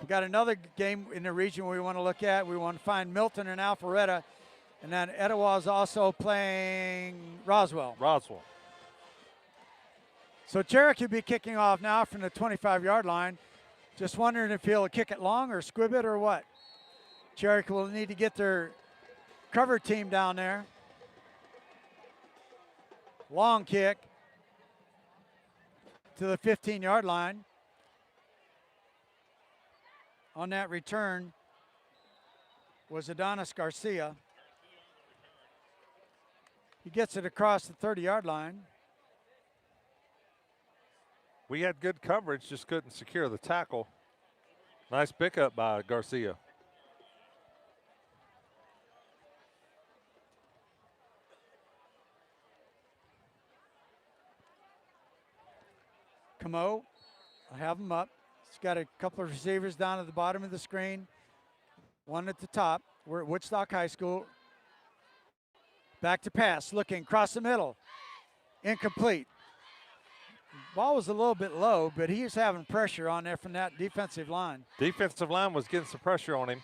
We got another game in the region we want to look at. We want to find Milton and Alpharetta. And then Etowah is also playing Roswell. Roswell. So Cherokee will be kicking off now from the 25-yard line. Just wondering if he'll kick it long or squib it or what. Cherokee will need to get their cover team down there. Long kick to the 15-yard line. On that return was Adonis Garcia. He gets it across the 30-yard line. We had good coverage, just couldn't secure the tackle. Nice pickup by Garcia. Camo, I have him up. He's got a couple of receivers down at the bottom of the screen. One at the top. We're at Woodstock High School. Back to pass, looking across the middle. Incomplete. Ball was a little bit low, but he was having pressure on there from that defensive line. Defensive line was getting some pressure on him.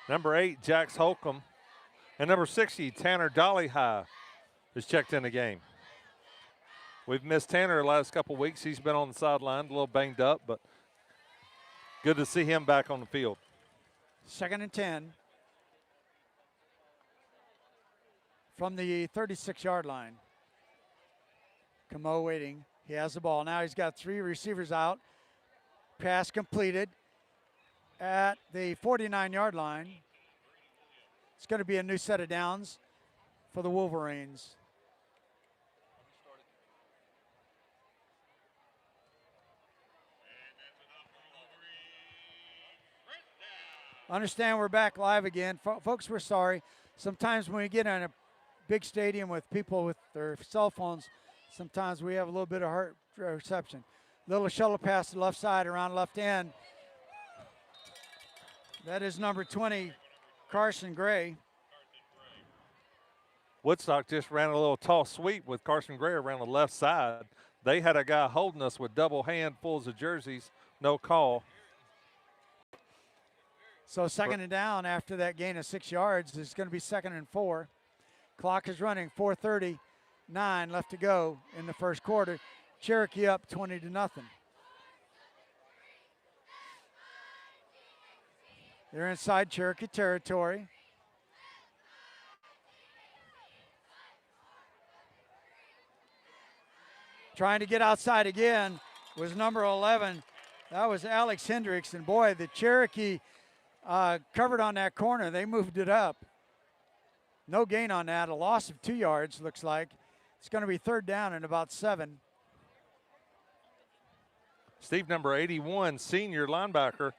Number 8, Jax Holcomb. And number 60, Tanner Dollyhigh, is checked in the game. We've missed Tanner the last couple weeks. He's been on the sideline, a little banged up, but good to see him back on the field. 2nd and 10 from the 36-yard line. Camo waiting. He has the ball. Now he's got 3 receivers out. Pass completed at the 49-yard line. It's going to be a new set of downs for the Wolverines. Understand we're back live again. Folks, we're sorry. Sometimes when we get in a big stadium with people with their cell phones, sometimes we have a little bit of hurt reception. Little shuttle pass to the left side around left end. That is number 20, Carson Gray. Woodstock just ran a little toss sweep with Carson Gray around the left side. They had a guy holding us with double handfuls of jerseys, no call. So 2nd and down after that gain of 6 yards. It's going to be 2nd and 4. Clock is running, 4:39 left to go in the first quarter. Cherokee up 20-0. They're inside Cherokee territory. Trying to get outside again was number 11. That was Alex Hendricks. And boy, the Cherokee covered on that corner. They moved it up. No gain on that. A loss of 2 yards, looks like. It's going to be 3rd down and about 7. Steve, number 81, senior linebacker,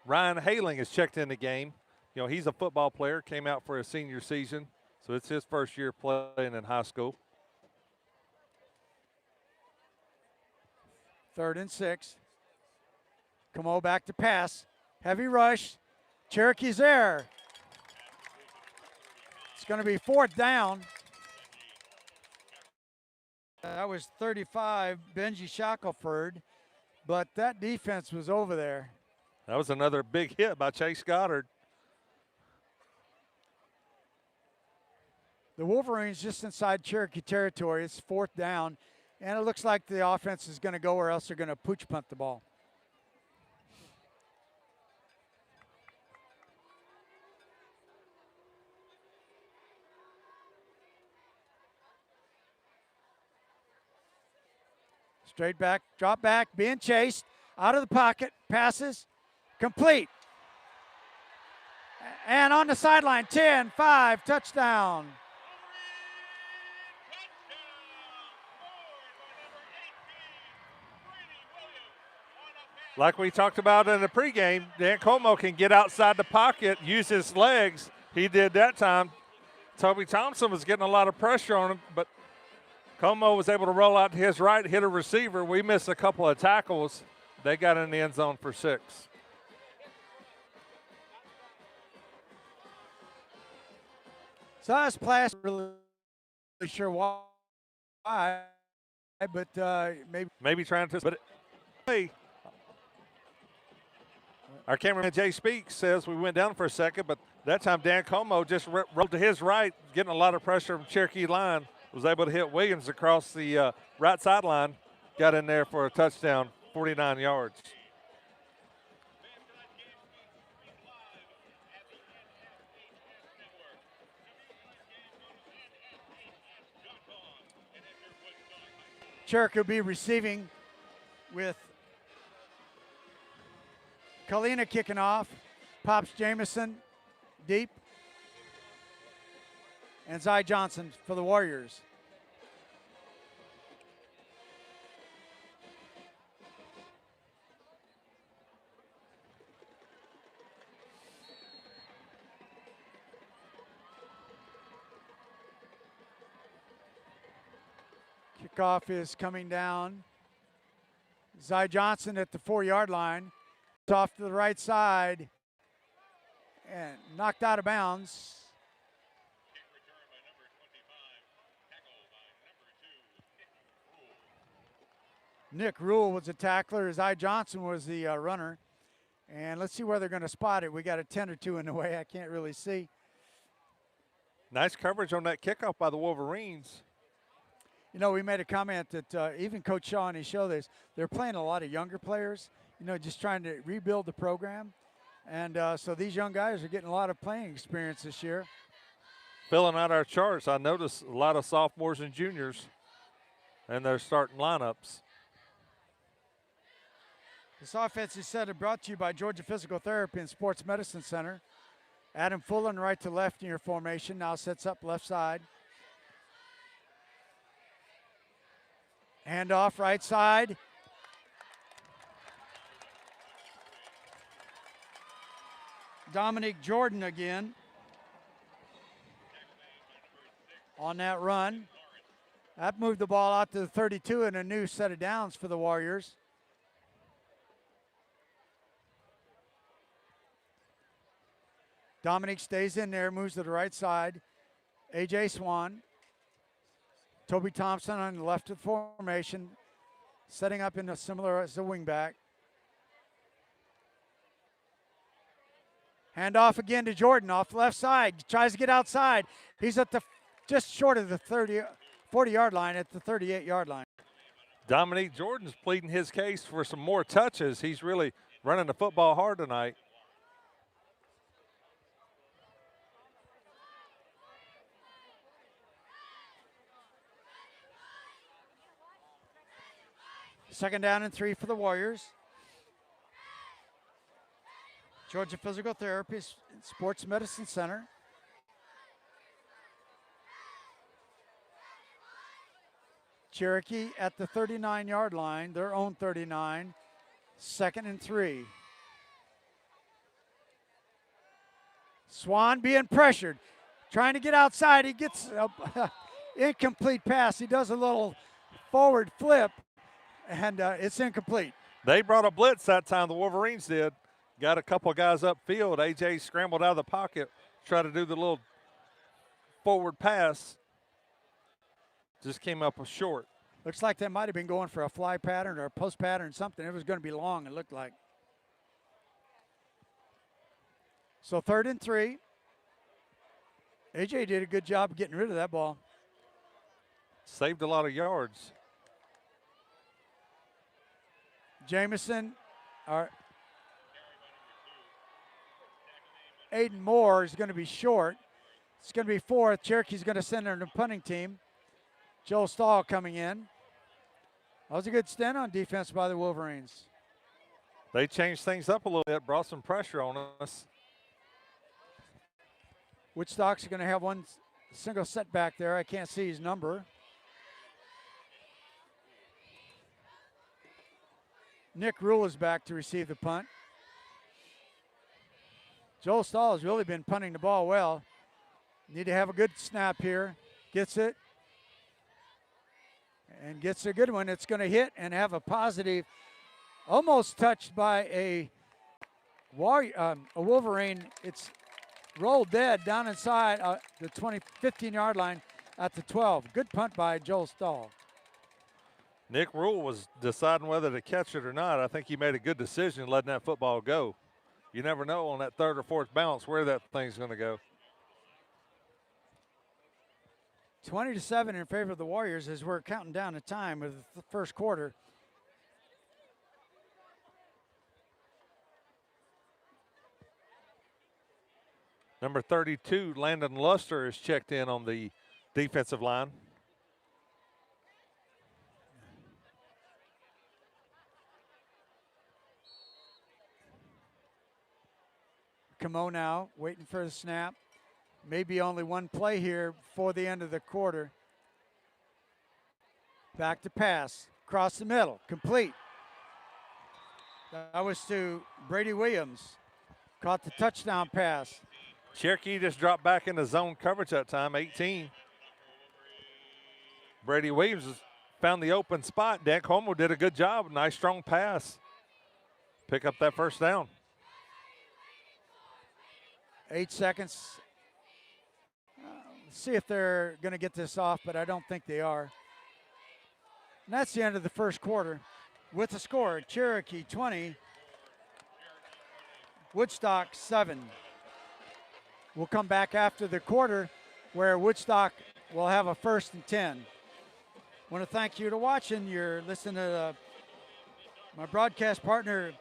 Ryan Haling is checked in the game. You know, he's a football player, came out for a senior season, so it's his first year playing in high school. 3rd and 6. Camo back to pass. Heavy rush. Cherokee's there. It's going to be 4th down. That was 35, Benji Shackelford, but that defense was over there. That was another big hit by Chase Goddard. The Wolverines just inside Cherokee territory. It's 4th down, and it looks like the offense is going to go or else they're going to pooch punt the ball. Straight back, drop back, being chased, out of the pocket, passes, complete. And on the sideline, 10-5, touchdown. Like we talked about in the pregame, Dan Como can get outside the pocket, use his legs. He did that time. Toby Thompson was getting a lot of pressure on him, but Como was able to roll out to his right, hit a receiver. We missed a couple of tackles. They got in the end zone for 6. So that's plastic. Really sure why, but maybe trying to. But hey, Our cameraman Jay Speaks says we went down for a second, but that time Dan Como just rolled to his right, getting a lot of pressure from Cherokee line, was able to hit Williams across the right sideline, got in there for a touchdown, 49 yards. Cherokee will be receiving with Kalina kicking off, Pops Jamison deep, and Zy Johnson for the Warriors. Kickoff is coming down. Zy Johnson at the 4-yard line. It's off to the right side and knocked out of bounds. Nick Rule was a tackler. Zy Johnson was the runner. And let's see where they're going to spot it. We got a 10 or 2 in the way. I can't really see. Nice coverage on that kickoff by the Wolverines. You know, we made a comment that even Coach Shaw on his show, they're playing a lot of younger players, you know, just trying to rebuild the program. And so these young guys are getting a lot of playing experience this year. Filling out our charts, I noticed a lot of sophomores and juniors and their starting lineups. This offensive set is brought to you by Georgia Physical Therapy and Sports Medicine Center. Adam Fullen right to left in your formation, now sets up left side. Handoff right side. Dominic Jordan again on that run. That moved the ball out to the 32 and a new set of downs for the Warriors. Dominic stays in there, moves to the right side. A.J. Swan. Toby Thompson on the left of the formation, setting up in a similar as a wingback. Hand off again to Jordan off the left side. Tries to get outside. He's at the just short of the 40-yard line at the 38-yard line. Dominique Jordan's pleading his case for some more touches. He's really running the football hard tonight. Second down and 3 for the Warriors. Georgia Physical Therapy Sports Medicine Center. Cherokee at the 39-yard line, their own 39. Second and 3. Swan being pressured, trying to get outside. He gets an incomplete pass. He does a little forward flip. And it's incomplete. They brought a blitz that time, the Wolverines did. Got a couple of guys upfield. A.J. scrambled out of the pocket, tried to do the little forward pass. Just came up short. Looks like they might have been going for a fly pattern or a post pattern, something. It was going to be long, it looked like. So 3rd and 3. A.J. did a good job of getting rid of that ball. Saved a lot of yards. Jamison, Aiden Moore is going to be short. It's going to be 4th. Cherokee's going to send in the punting team. Joe Stahl coming in. That was a good stand on defense by the Wolverines. They changed things up a little bit, brought some pressure on us. Woodstock's going to have one single setback there. I can't see his number. Nick Rule is back to receive the punt. Joel Stahl has really been punting the ball well. Need to have a good snap here. Gets it. And gets a good one. It's going to hit and have a positive. Almost touched by a Wolverine. It's rolled dead down inside the 15-yard line at the 12. Good punt by Joel Stahl. Nick Rule was deciding whether to catch it or not. I think he made a good decision letting that football go. You never know on that third or fourth bounce where that thing's going to go. 20-7 in favor of the Warriors as we're counting down the time of the first quarter. Number 32, Landon Luster, is checked in on the defensive line. Camo now, waiting for the snap. Maybe only one play here before the end of the quarter. Back to pass, across the middle, complete. That was to Brady Williams. Caught the touchdown pass. Cherokee just dropped back into zone coverage that time, 18. Brady Williams found the open spot. Dan Como did a good job. Nice, strong pass. Pick up that first down. 8 seconds. See if they're going to get this off, but I don't think they are. And that's the end of the first quarter. With the score, Cherokee 20, Woodstock 7. We'll come back after the quarter where Woodstock will have a 1st and 10. I want to thank you for watching. You're listening to my broadcast partner,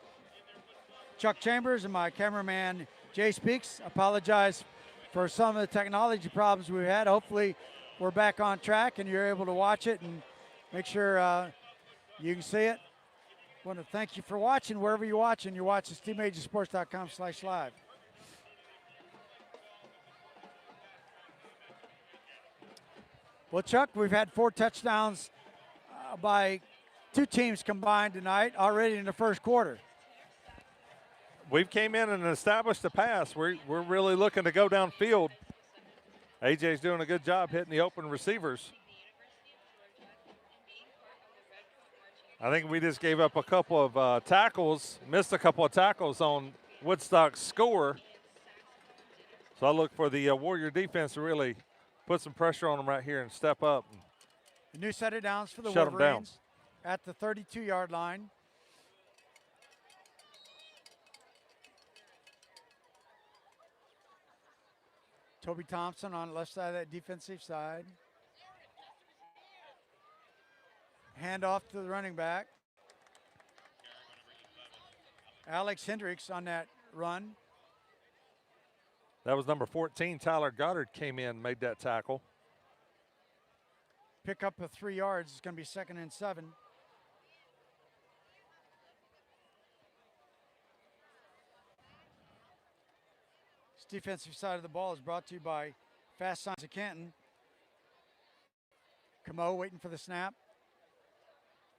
Chuck Chambers, and my cameraman, Jay Speaks. Apologize for some of the technology problems we've had. Hopefully we're back on track and you're able to watch it and make sure you can see it. I want to thank you for watching. Wherever you're watching SteamAgensports.com/live. Well, Chuck, we've had 4 touchdowns by 2 teams combined tonight already in the first quarter. We've came in and established the pass. We're really looking to go downfield. AJ's doing a good job hitting the open receivers. I think we just gave up a couple of tackles, missed a couple of tackles on Woodstock's score. So I look for the Warrior defense to really put some pressure on them right here and step up. A new set of downs for the Shut 'em down. Wolverines at the 32-yard line. Toby Thompson on the left side of that defensive side. Handoff to the running back. Alex Hendricks on that run. That was number 14, Tyler Goddard came in, made that tackle. Pick up of 3 yards. It's going to be 2nd and 7. This defensive side of the ball is brought to you by Fast Signs of Canton. Camo waiting for the snap.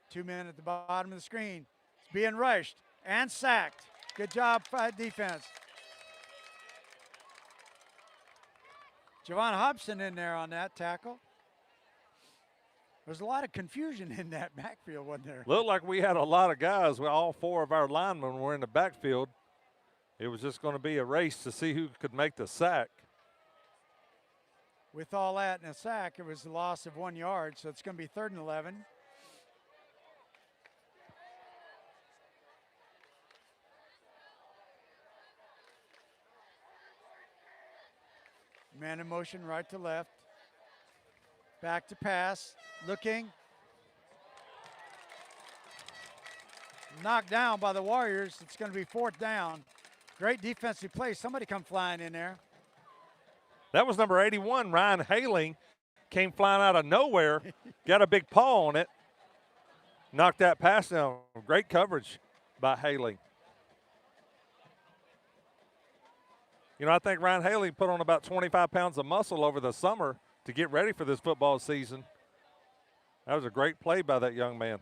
2 men at the bottom of the screen. It's being rushed and sacked. Good job, defense. Javon Hobson in there on that tackle. There's a lot of confusion in that backfield, wasn't there? Looked like we had a lot of guys. Well, all 4 of our linemen were in the backfield. It was just going to be a race to see who could make the sack. With all that in a sack, it was a loss of 1 yard, so it's going to be 3rd and 11. Man in motion, right to left. Back to pass, looking. Knocked down by the Warriors. It's going to be 4th down. Great defensive play. Somebody come flying in there. That was number 81, Ryan Haling. Came flying out of nowhere, got a big paw on it. Knocked that pass down. Great coverage by Haling. You know, I think Ryan Haley put on about 25 pounds of muscle over the summer to get ready for this football season. That was a great play by that young man.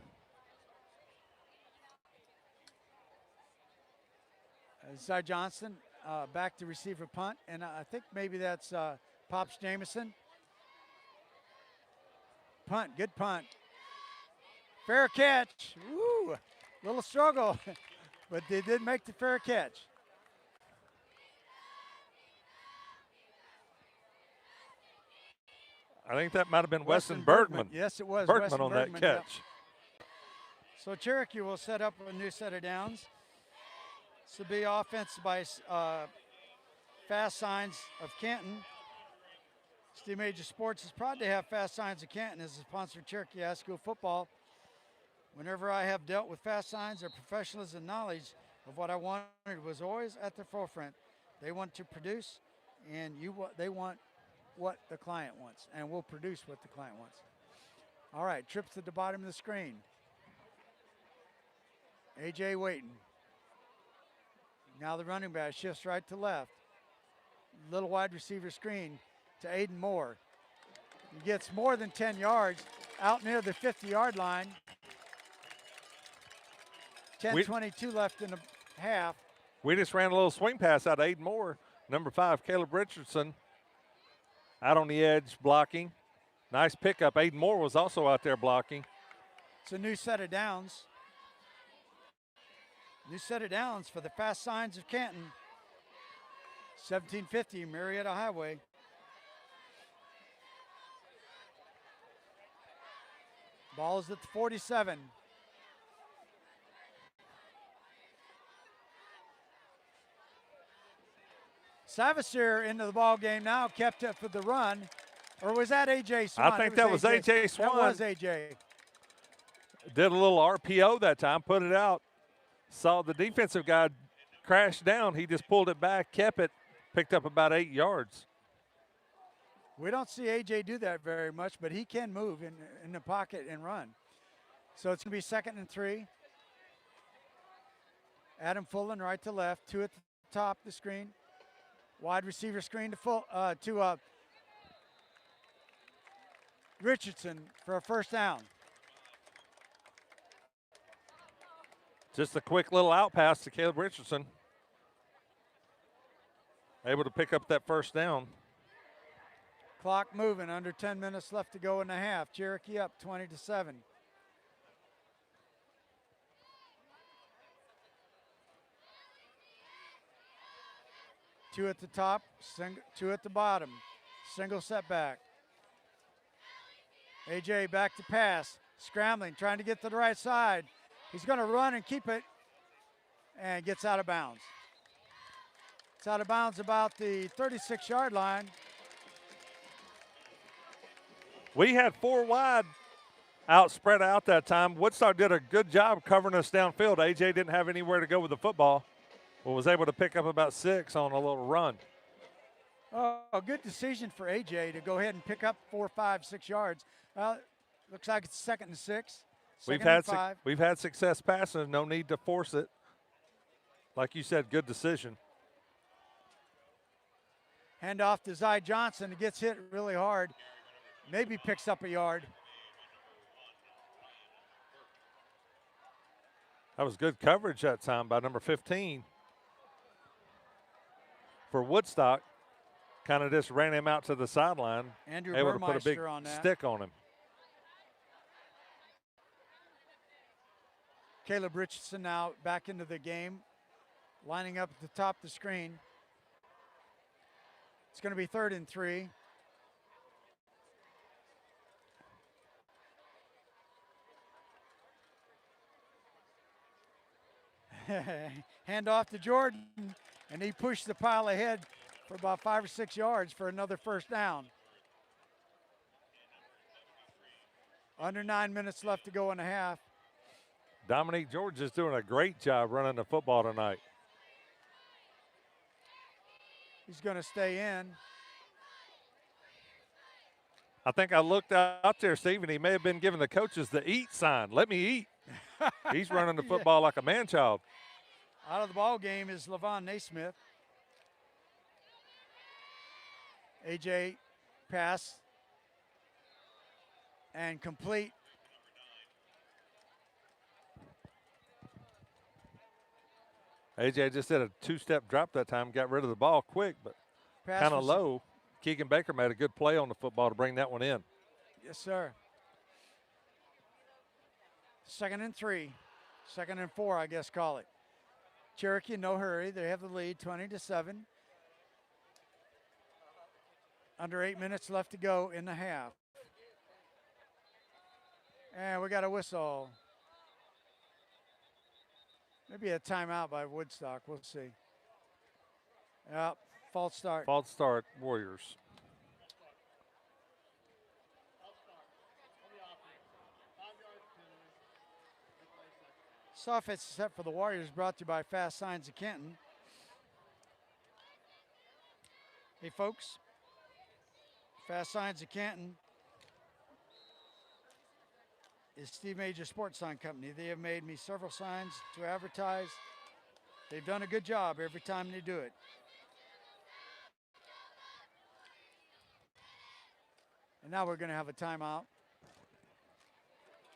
Zy Johnson back to receive a punt, and I think maybe that's Pops Jamison. Punt, good punt. Fair catch. Woo, little struggle, but they did make the fair catch. I think that might have been Weston Bergman. Yes, it was. Bergman Weston on Bergman, that catch. yeah. So Cherokee will set up a new set of downs. This will be offense by Fast Signs of Canton. Steve Major Sports is proud to have Fast Signs of Canton as a sponsor of Cherokee High School football. Whenever I have dealt with Fast Signs, their professionalism and knowledge of what I wanted was always at the forefront. They want to produce, and they want what the client wants, and we'll produce what the client wants. All right, trips to the bottom of the screen. AJ waiting. Now the running back shifts right to left. Little wide receiver screen to Aiden Moore. He gets more than 10 yards out near the 50-yard line. 10:22 left in the half. We just ran a little swing pass out of Aiden Moore. Number 5, Caleb Richardson, out on the edge blocking. Nice pickup. Aiden Moore was also out there blocking. It's a new set of downs. New set of downs for the Fast Signs of Canton. 1750 Marietta Highway. Ball is at the 47. Savasir into the ball game now, kept it for the run. Or was that AJ Swan? I think that was AJ Swan. That was AJ. Did a little RPO that time, put it out. Saw the defensive guy crash down. He just pulled it back, kept it, picked up about 8 yards. We don't see AJ do that very much, but he can move in the pocket and run. So it's going to be 2nd and 3. Adam Fullen right to left, 2 at the top of the screen. Wide receiver screen to Richardson for a first down. Just a quick little out pass to Caleb Richardson. Able to pick up that first down. Clock moving, under 10 minutes left to go in the half. Cherokee up 20-7. Two at the top, 2 at the bottom. Single setback. AJ back to pass, scrambling, trying to get to the right side. He's going to run and keep it, and gets out of bounds. It's out of bounds about the 36-yard line. We had 4 wide spread out that time. Woodstock did a good job covering us downfield. AJ didn't have anywhere to go with the football, but was able to pick up about 6 on a little run. Oh, a good decision for AJ to go ahead and pick up 4, 5, 6 yards. Well, looks like it's 2nd and 6. We've had success passing. No need to force it. Like you said, good decision. Hand off to Zy Johnson. He gets hit really hard. Maybe picks up a yard. That was good coverage that time by number 15 for Woodstock. Kind of just ran him out to the sideline. Andrew able to put a big on that. stick on him. Caleb Richardson now back into the game, lining up at the top of the screen. It's going to be 3rd and 3. Hand off to Jordan, and he pushed the pile ahead for about 5 or 6 yards for another first down. Under 9 minutes left to go in the half. Dominique George is doing a great job running the football tonight. He's going to stay in. I think I looked out there, Steve, and he may have been giving the coaches the eat sign. Let me eat. He's running the football like a man-child. Out of the ball game is Levon Naismith. AJ pass and complete. AJ just did a 2-step drop that time, got rid of the ball quick, but kind of low. Keegan Baker made a good play on the football to bring that one in. Yes, sir. 2nd and 3. 2nd and 4, I guess, call it. Cherokee, no hurry. They have the lead, 20-7. Under 8 minutes left to go in the half. And we got a whistle. Maybe a timeout by Woodstock. We'll see. Yep, false start. False start, Warriors. Soft hits set for the Warriors, brought to you by Fast Signs of Kenton. Hey, folks. Fast Signs of Canton is Steve Major Sports Sign Company. They have made me several signs to advertise. They've done a good job every time they do it. And now we're going to have a timeout.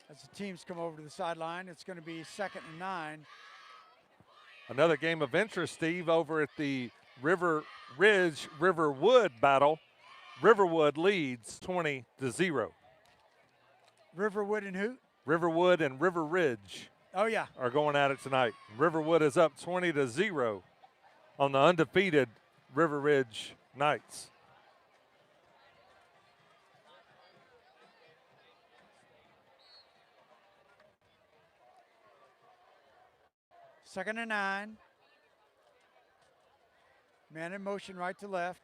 As the teams come over to the sideline, it's going to be 2nd and 9. Another game of interest, Steve, over at the River Ridge Riverwood battle. Riverwood leads 20-0. Riverwood and who? Riverwood and River Ridge. Oh, yeah. Are going at it tonight. Riverwood is up 20-0 on the undefeated River Ridge Knights. Second and 9. Man in motion right to left.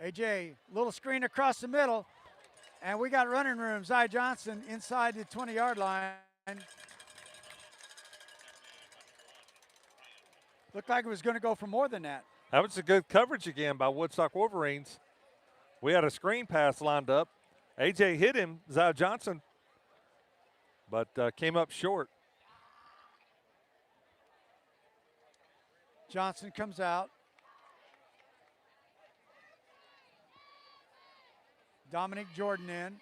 AJ, little screen across the middle. And we got running room. Zy Johnson inside the 20-yard line. Looked like it was going to go for more than that. That was a good coverage again by Woodstock Wolverines. We had a screen pass lined up. AJ hit him, Zy Johnson, but came up short. Johnson comes out. Dominic Jordan in.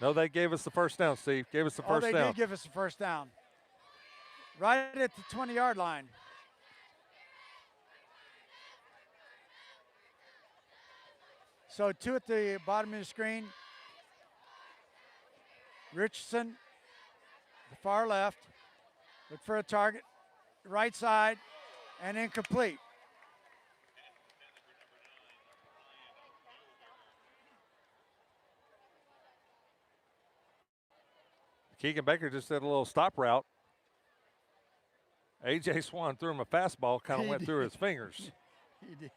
No, they gave us the first down, Steve. Gave us the first down. They did give us the first down. Right at the 20-yard line. So 2 at the bottom of the screen. Richardson, the far left. Look for a target. Right side and incomplete. Keegan Baker just did a little stop route. AJ Swan threw him a fastball, kind of went through his fingers. He did.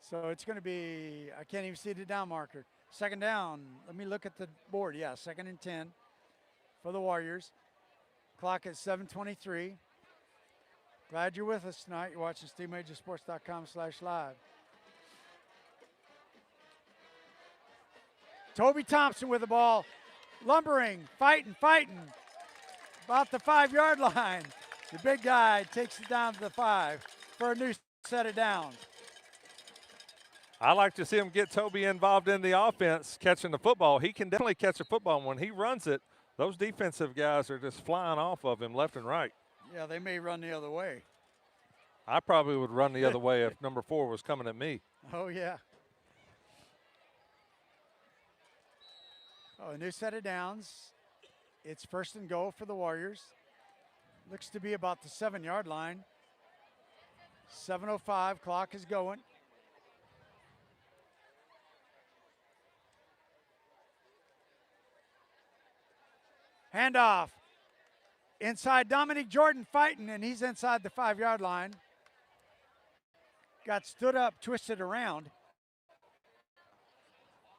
So it's going to be, I can't even see the down marker. Second down. Let me look at the board. Yeah, 2nd and 10 for the Warriors. Clock at 7:23. Glad you're with us tonight. You're watching SteveMajorSports.com/live. Toby Thompson with the ball. Lumbering, fighting. About the 5-yard line. The big guy takes it down to the 5 for a new set of downs. I like to see him get Toby involved in the offense, catching the football. He can definitely catch a football. When he runs it, those defensive guys are just flying off of him left and right. Yeah, they may run the other way. I probably would run the other way if number 4 was coming at me. Oh, yeah. Oh, a new set of downs. It's 1st and goal for the Warriors. Looks to be about the 7-yard line. 7:05, clock is going. Handoff. Inside Dominic Jordan fighting, and he's inside the 5-yard line. Got stood up, twisted around.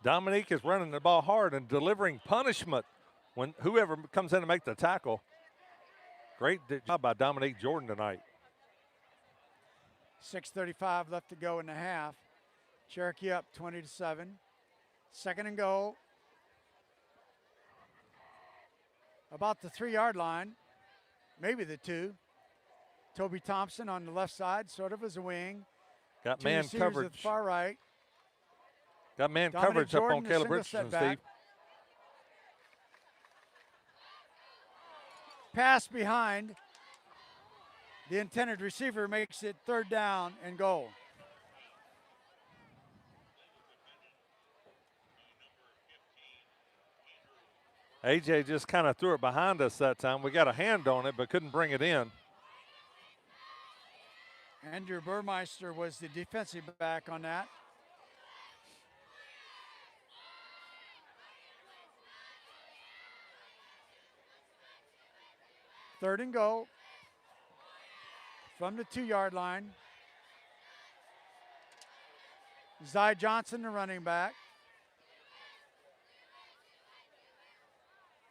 Dominique is running the ball hard and delivering punishment when whoever comes in to make the tackle. Great job by Dominique Jordan tonight. 6:35 left to go in the half. Cherokee up 20-7. 2nd and goal. About the 3-yard line, maybe the 2. Toby Thompson on the left side, sort of as a wing. Got 2 man receivers coverage. at the far right. Got man Dominic coverage Jordan, up on Caleb single Richardson, setback. Steve. Pass behind. The intended receiver makes it 3rd down and goal. AJ just kind of threw it behind us that time. We got a hand on it, but couldn't bring it in. Andrew Burmeister was the defensive back on that. Third and goal from the 2-yard line. Zy Johnson, the running back.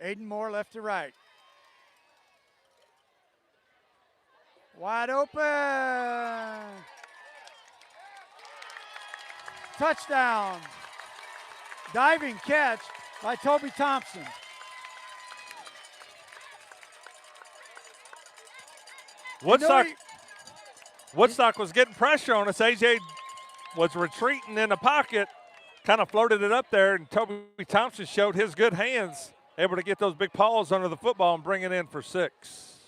Aiden Moore, left to right. Wide open. Touchdown. Diving catch by Toby Thompson. Woodstock was getting pressure on us. AJ was retreating in the pocket, kind of floated it up there, and Toby Thompson showed his good hands, able to get those big paws under the football and bring it in for 6.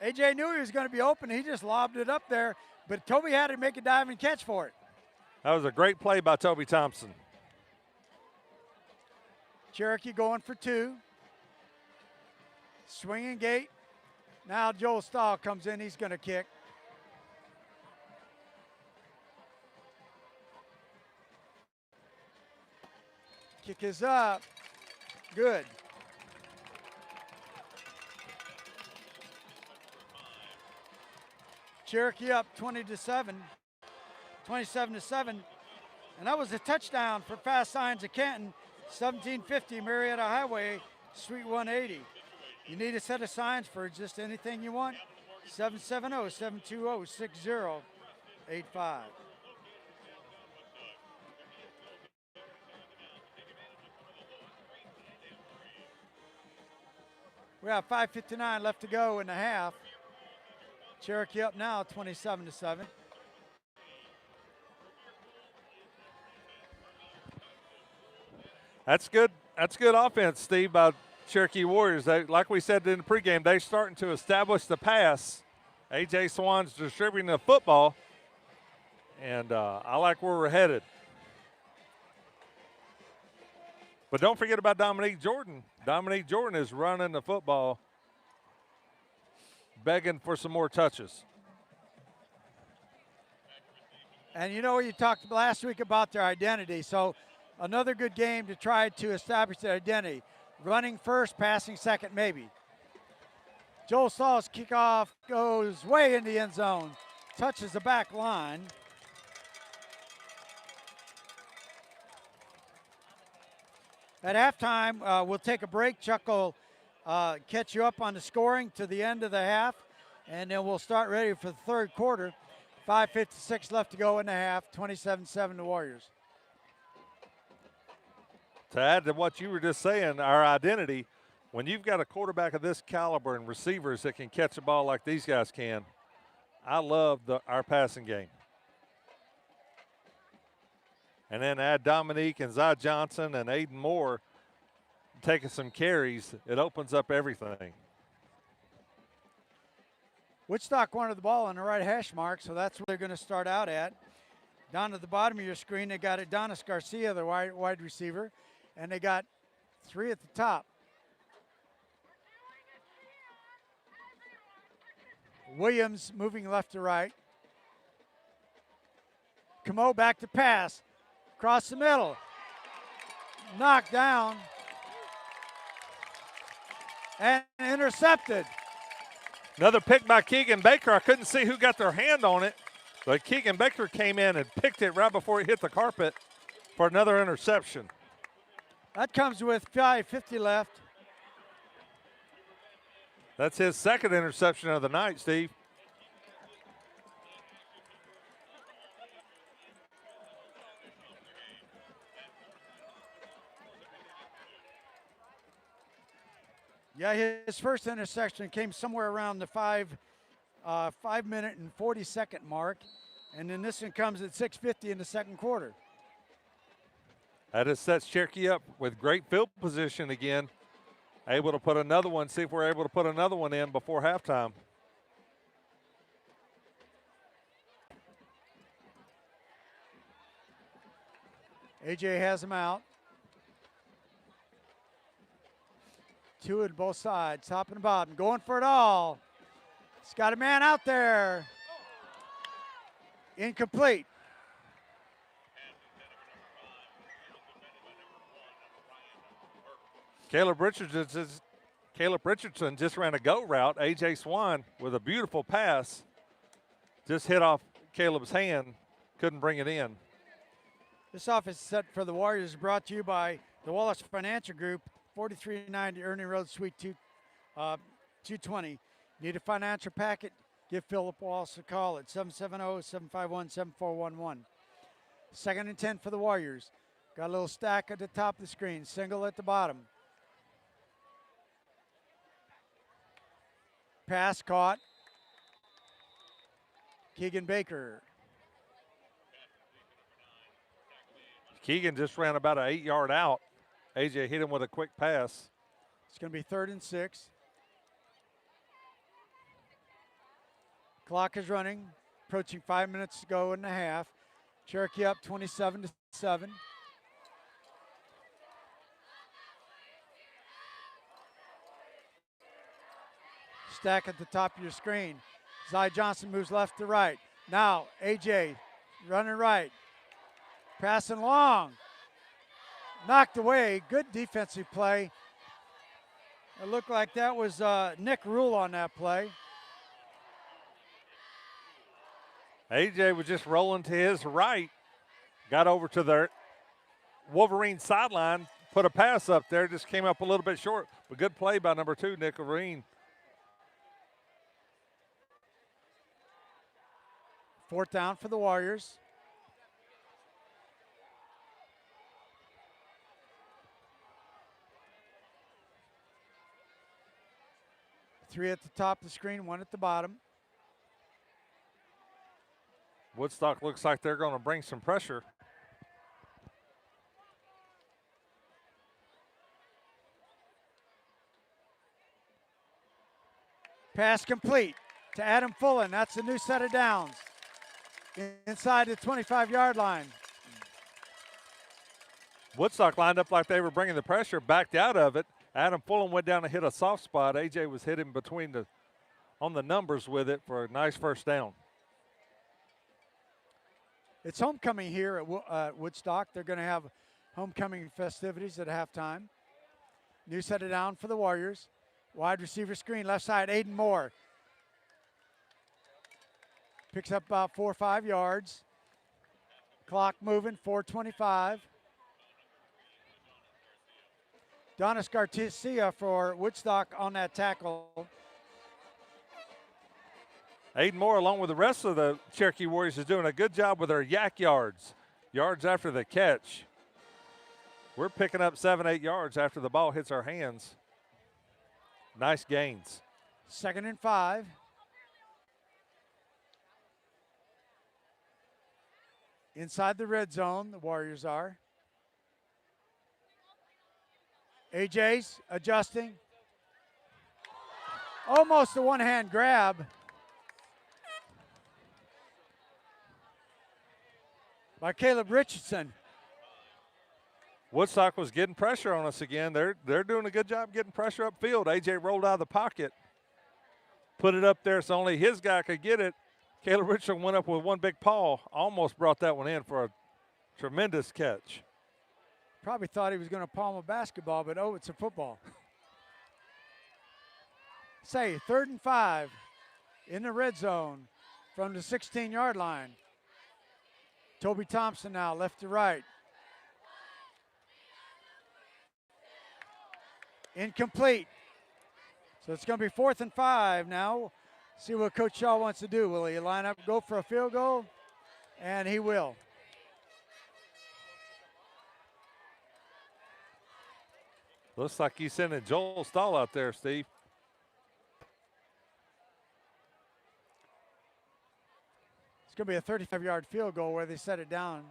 AJ knew he was going to be open. He just lobbed it up there, but Toby had to make a dive and catch for it. That was a great play by Toby Thompson. Cherokee going for 2. Swinging gate. Now Joel Stahl comes in. He's going to kick. Kick is up. Good. Cherokee up 27-7. And that was a touchdown for Fast Signs of Canton. 1750 Marietta Highway, Suite 180. You need a set of signs for just anything you want. 770-720-6085. We have 5:59 left to go in the half. Cherokee up now 27-7. That's good. That's good offense, Steve, by Cherokee Warriors. Like we said in the pregame, they're starting to establish the pass. A.J. Swan's distributing the football, and I like where we're headed. But don't forget about Dominique Jordan. Dominique Jordan is running the football, begging for some more touches. And you know, you talked last week about their identity, so another good game to try to establish their identity. Running first, passing second, maybe. Joel Stahl's kickoff goes way in the end zone, touches the back line. At halftime, we'll take a break. Chuck will catch you up on the scoring to the end of the half, and then we'll start ready for the third quarter. 5:56 left to go in the half, 27-7 the Warriors. To add to what you were just saying, our identity, when you've got a quarterback of this caliber and receivers that can catch the ball like these guys can, I love our passing game. And then add Dominique and Zy Johnson and Aiden Moore taking some carries, it opens up everything. Woodstock wanted the ball on the right hash mark, so that's where they're going to start out at. Down at the bottom of your screen, they got Adonis Garcia, the wide receiver, and they got 3 at the top. Williams moving left to right. Camo back to pass. Across the middle. Knocked down. And intercepted. Another pick by Keegan Baker. I couldn't see who got their hand on it, but Keegan Baker came in and picked it right before it hit the carpet for another interception. That comes with 5:50 left. That's his second interception of the night, Steve. Yeah, his first interception came somewhere around the 5-minute and 40-second mark, and then this one comes at 6:50 in the second quarter. That just sets Cherokee up with great field position again. Able to put another one, see if we're able to put another one in before halftime. AJ has him out. 2 at both sides, top and bottom, going for it all. He's got a man out there. Incomplete. Caleb Richards is Caleb Richardson just ran a go route. A.J. Swan with a beautiful pass. Just hit off Caleb's hand. Couldn't bring it in. This offense set for the Warriors is brought to you by the Wallace Financial Group, 4390 Ernie Road, Suite 220. Need a financial packet? Give Philip Wallace a call at 770-751-7411. 2nd and 10 for the Warriors. Got a little stack at the top of the screen, single at the bottom. Pass caught. Keegan Baker. Keegan just ran about an 8-yard out. AJ hit him with a quick pass. It's going to be 3rd and 6. Clock is running, approaching 5 minutes to go in the half. Cherokee up 27-7. Stack at the top of your screen. Zy Johnson moves left to right. Now AJ running right. Passing long. Knocked away. Good defensive play. It looked like that was Nick Rule on that play. AJ was just rolling to his right. Got over to the Wolverine sideline. Put a pass up there. Just came up a little bit short. But good play by number 2, Nick Rule. 4th down for the Warriors. Three at the top of the screen, 1 at the bottom. Woodstock looks like they're going to bring some pressure. Pass complete to Adam Fullen. That's a new set of downs. Inside the 25-yard line. Woodstock lined up like they were bringing the pressure, backed out of it. Adam Fulham went down and hit a soft spot. AJ was hitting on the numbers with it for a nice first down. It's homecoming here at Woodstock. They're going to have homecoming festivities at halftime. New set of down for the Warriors. Wide receiver screen, left side, Aiden Moore. Picks up about 4 or 5 yards. Clock moving, 4:25. Donis Garcia for Woodstock on that tackle. Aiden Moore, along with the rest of the Cherokee Warriors, is doing a good job with their yak yards after the catch. We're picking up 7, 8 yards after the ball hits our hands. Nice gains. 2nd and 5. Inside the red zone, the Warriors are. AJ's adjusting. Almost a one-hand grab. By Caleb Richardson. Woodstock was getting pressure on us again. They're doing a good job getting pressure upfield. AJ rolled out of the pocket, put it up there so only his guy could get it. Caleb Richardson went up with one big paw, almost brought that one in for a tremendous catch. Probably thought he was going to palm a basketball, but oh, it's a football. Say, 3rd and 5 in the red zone from the 16-yard line. Toby Thompson now, left to right. Incomplete. So it's going to be 4th and 5 now. See what Coach Shaw wants to do. Will he line up, go for a field goal? And he will. Looks like he's sending Joel Stahl out there, Steve. It's going to be a 35-yard field goal where they set it down.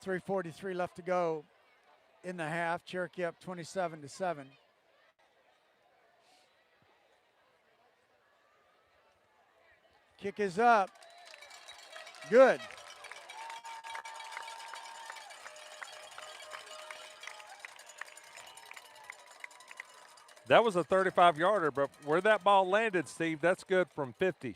3:43 left to go in the half. Cherokee up 27-7. Kick is up. Good. That was a 35-yarder, but where that ball landed, Steve, that's good from 50.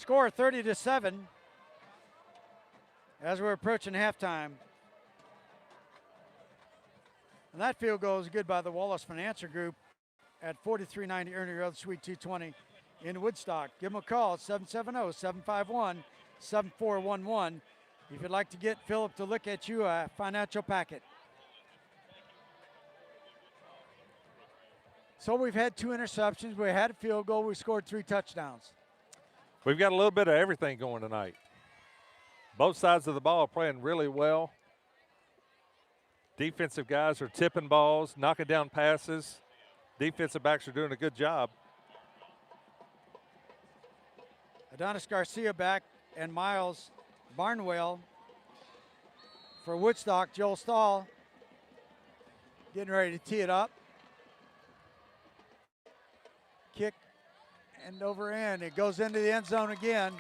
Score 30-7 as we're approaching halftime. And that field goal is good by the Wallace Financial Group at 4390 Ernie Road, Suite 220 in Woodstock. Give them a call at 770-751-7411 if you'd like to get Philip to look at you a financial packet. So we've had 2 interceptions, we had a field goal, we scored 3 touchdowns. We've got a little bit of everything going tonight. Both sides of the ball are playing really well. Defensive guys are tipping balls, knocking down passes. Defensive backs are doing a good job. Adonis Garcia back and Miles Barnwell for Woodstock. Joel Stahl getting ready to tee it up. Kick and over in. It goes into the end zone again.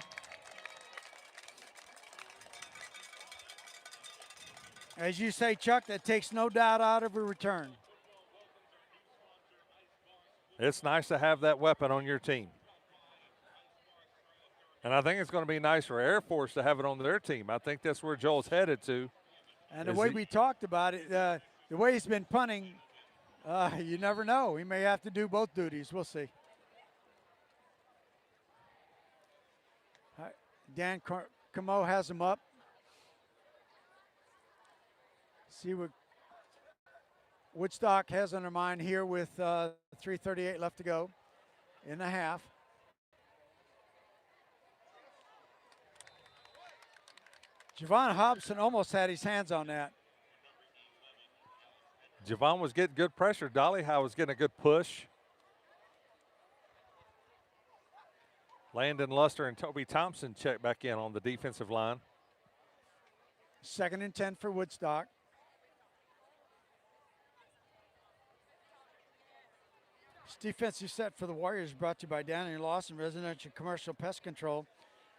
As you say, Chuck, that takes no doubt out of a return. It's nice to have that weapon on your team. And I think it's going to be nice for Air Force to have it on their team. I think that's where Joel's headed to. And the way we talked about it, the way he's been punting, you never know. He may have to do both duties. We'll see. Dan Camo has him up. See what Woodstock has on their mind here with 3:38 left to go in the half. Javon Hobson almost had his hands on that. Javon was getting good pressure. Dollyhow was getting a good push. Landon Luster and Toby Thompson check back in on the defensive line. 2nd and 10 for Woodstock. This defensive set for the Warriors brought to you by Danny Lawson Residential Commercial Pest Control.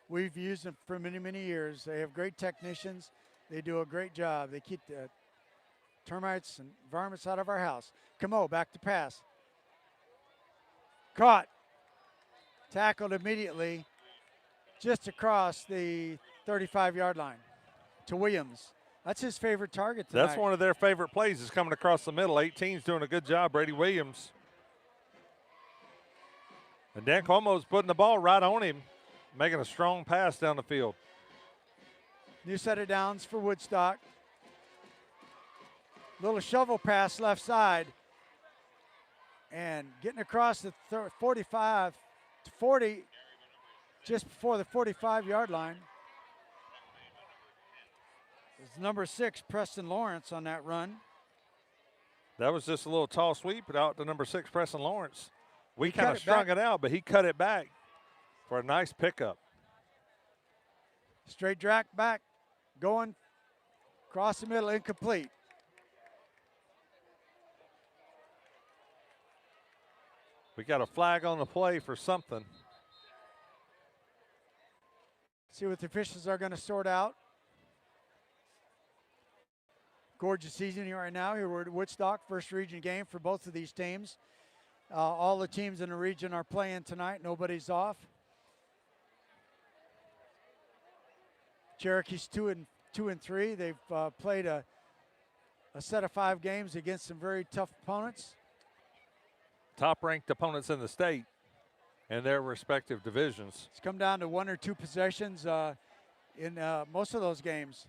We've used them for many, many years. They have great technicians. They do a great job. They keep the termites and varmints out of our house. Camo back to pass. Caught. Tackled immediately just across the 35-yard line to Williams. That's his favorite target tonight. That's one of their favorite plays is coming across the middle. 18's doing a good job, Brady Williams. And Dan Cuomo's putting the ball right on him, making a strong pass down the field. New set of downs for Woodstock. Little shovel pass left side. And getting across the 45 to 40, just before the 45-yard line. It's number 6, Preston Lawrence, on that run. That was just a little tall sweep, but out to number 6, Preston Lawrence. We kind of it strung back. it out, but he cut it back for a nice pickup. Straight track back, going across the middle, incomplete. We got a flag on the play for something. See what the officials are going to sort out. Gorgeous season here right now. Here we're at Woodstock, first region game for both of these teams. All the teams in the region are playing tonight. Nobody's off. Cherokee's 2 and 3. They've played a set of 5 games against some very tough opponents. Top-ranked opponents in the state in their respective divisions. It's come down to 1 or 2 possessions in most of those games.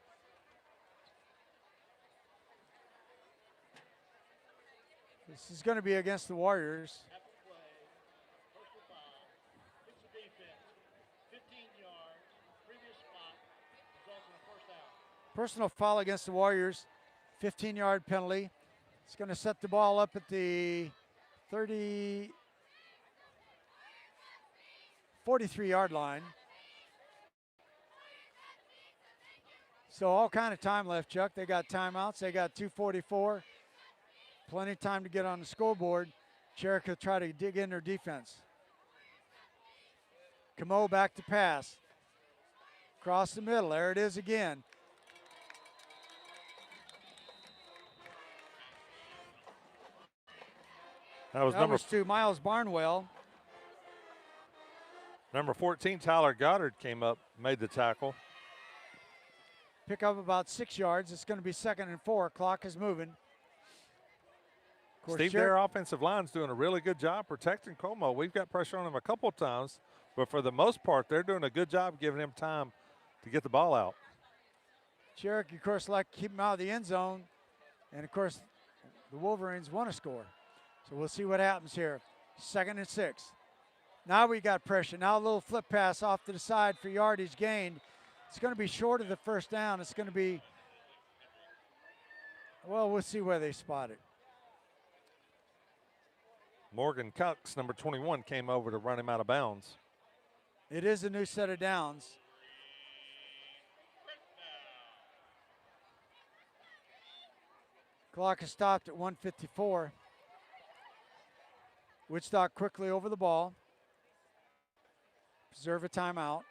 This is going to be against the Warriors. Personal foul against the Warriors, 15-yard penalty. It's going to set the ball up at the 43-yard line. So all kind of time left, Chuck. They got timeouts. They got 2:44. Plenty of time to get on the scoreboard. Cherokee will try to dig in their defense. Camo back to pass. Across the middle. There it is again. That was to Miles Barnwell. Number 14, Tyler Goddard came up, made the tackle. Pick up about 6 yards. It's going to be 2nd and 4. Clock is moving. Steve, their offensive line's doing a really good job protecting Como. We've got pressure on him a couple of times, but for the most part, they're doing a good job giving him time to get the ball out. Cherokee, of course, like to keep him out of the end zone. And, of course, the Wolverines want to score. So we'll see what happens here. 2nd and 6. Now we got pressure. Now a little flip pass off to the side for yardage gained. It's going to be short of the first down. It's going to be, well, we'll see where they spot it. Morgan Cucks, number 21, came over to run him out of bounds. It is a new set of downs. Clock is stopped at 1:54. Woodstock quickly over the ball. Preserve a timeout.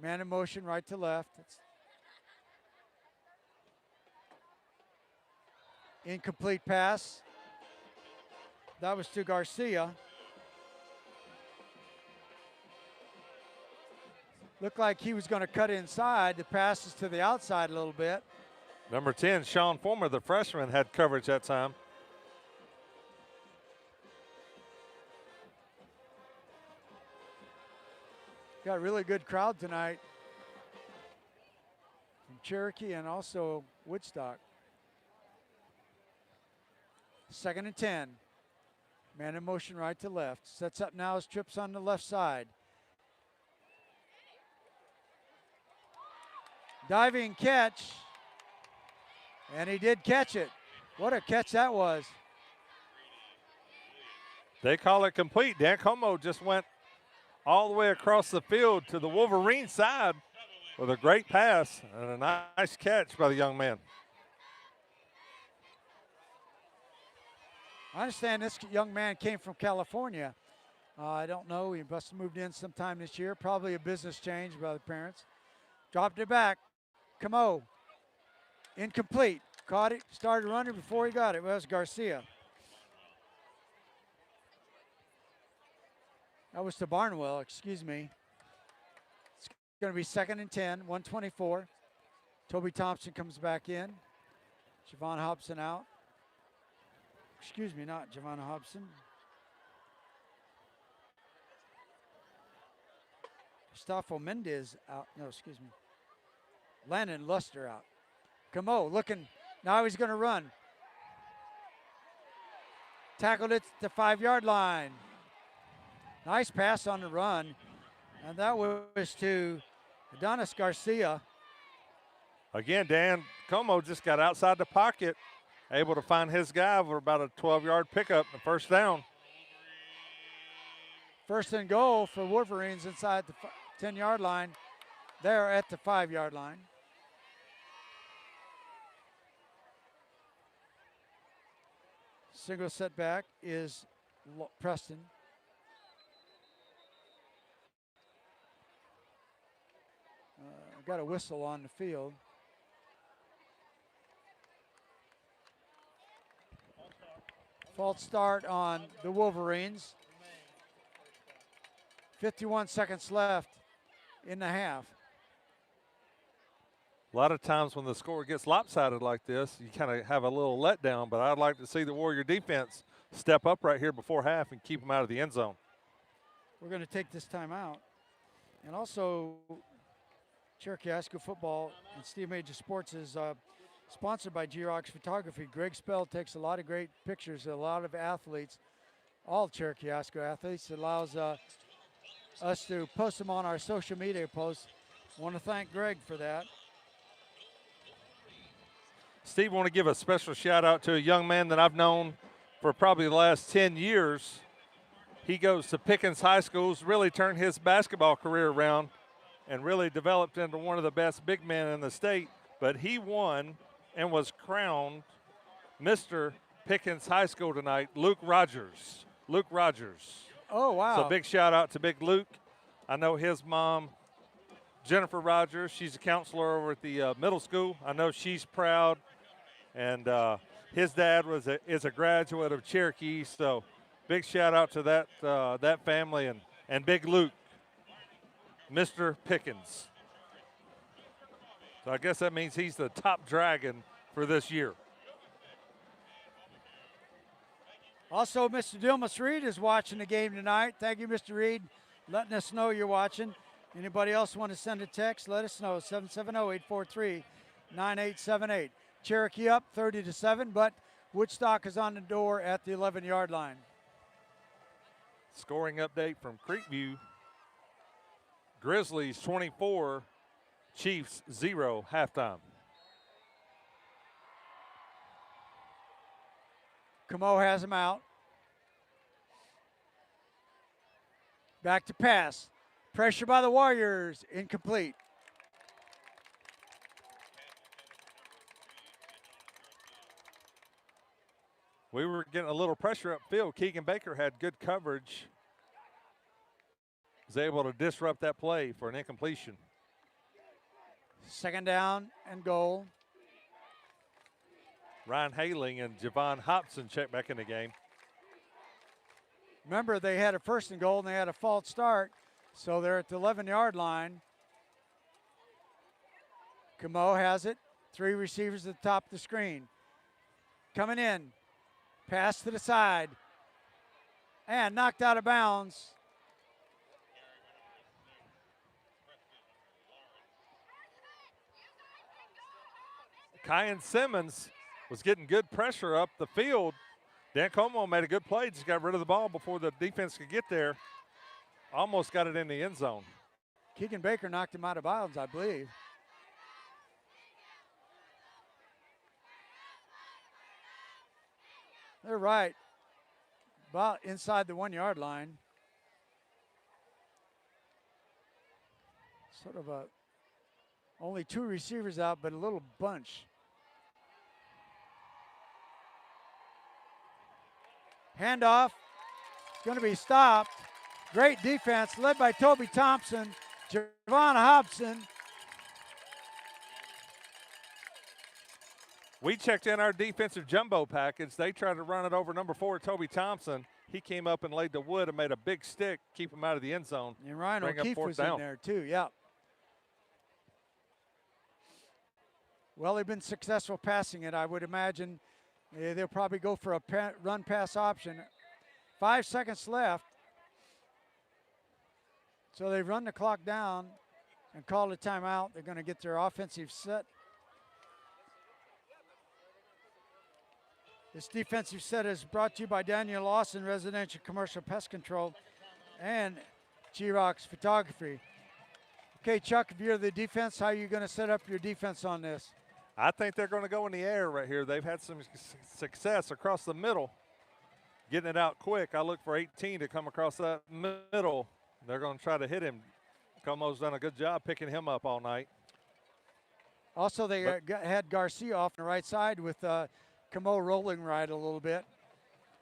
Man in motion, right to left. Incomplete pass. That was to Garcia. Looked like he was going to cut inside. The pass is to the outside a little bit. Number 10, Sean Former, the freshman, had coverage that time. Got a really good crowd tonight from Cherokee and also Woodstock. 2nd and 10. Man in motion right to left. Sets up now as trips on the left side. Diving catch. And he did catch it. What a catch that was. They call it complete. Dan Como just went all the way across the field to the Wolverine side with a great pass and a nice catch by the young man. I understand this young man came from California. I don't know. He must have moved in sometime this year. Probably a business change by the parents. Dropped it back. Como. Incomplete. Caught it. Started running before he got it. Well, that was Garcia. That was to Barnwell, excuse me. It's going to be 2nd and 10, 1:24. Toby Thompson comes back in. Javon Hobson out. Excuse me, not Javon Hobson. Gustavo Mendez out. No, excuse me. Landon Luster out. Como looking. Now he's going to run. Tackled it to the 5-yard line. Nice pass on the run. And that was to Adonis Garcia. Again, Dan Como just got outside the pocket, able to find his guy for about a 12-yard pickup and first down. 1st and goal for Wolverines inside the 10-yard line. They're at the 5-yard line. Single setback is Preston. Got a whistle on the field. False start on the Wolverines. 51 seconds left in the half. A lot of times when the score gets lopsided like this, you kind of have a little letdown, but I'd like to see the Warrior defense step up right here before half and keep them out of the end zone. We're going to take this time out. And also, Cherokee High School Football and Steve Major Sports is sponsored by G-Rocks Photography. Greg Spell takes a lot of great pictures of a lot of athletes, all Cherokee High School athletes. It allows us to post them on our social media posts. I want to thank Greg for that. Steve, I want to give a special shout out to a young man that I've known for probably the last 10 years. He goes to Pickens High Schools, really turned his basketball career around and really developed into one of the best big men in the state. But he won and was crowned Mr. Pickens High School tonight, Luke Rogers. Luke Rogers. Oh, wow. So big shout out to Big Luke. I know his mom, Jennifer Rogers, she's a counselor over at the middle school. I know she's proud. And his dad is a graduate of Cherokee, so big shout out to that family and Big Luke, Mr. Pickens. So I guess that means he's the top dragon for this year. Also, Mr. Dilmas Reed is watching the game tonight. Thank you, Mr. Reed, letting us know you're watching. Anybody else want to send a text, let us know, 770-843-9878. Cherokee up 30-7, but Woodstock is on the door at the 11-yard line. Scoring update from Creekview. Grizzlies 24, Chiefs 0, halftime. Camo has him out. Back to pass. Pressure by the Warriors, incomplete. We were getting a little pressure upfield. Keegan Baker had good coverage. Was able to disrupt that play for an incompletion. Second down and goal. Ryan Haling and Javon Hobson check back in the game. Remember, they had a first and goal and they had a false start, so they're at the 11-yard line. Camo has it. 3 receivers at the top of the screen. Coming in. Pass to the side. And knocked out of bounds. Kyan Simmons was getting good pressure up the field. Dan Como made a good play, just got rid of the ball before the defense could get there. Almost got it in the end zone. Keegan Baker knocked him out of bounds, I believe. They're right, about inside the 1-yard line. Sort of only 2 receivers out, but a little bunch. Handoff, going to be stopped. Great defense led by Toby Thompson, Javon Hobson. We checked in our defensive jumbo package. They tried to run it over number 4, Toby Thompson. He came up and laid the wood and made a big stick, keep him out of the end zone. And Ryan O'Keefe was in there too, yeah. Well, they've been successful passing it, I would imagine. They'll probably go for a run-pass option. 5 seconds left. So they've run the clock down and called a timeout. They're going to get their offensive set. This defensive set is brought to you by Daniel Lawson Residential Commercial Pest Control and G-Rocks Photography. Okay, Chuck, if you're the defense, how are you going to set up your defense on this? I think they're going to go in the air right here. They've had some success across the middle, getting it out quick. I look for 18 to come across that middle. They're going to try to hit him. Como's done a good job picking him up all night. Also, they had Garcia off on the right side with Camo rolling right a little bit.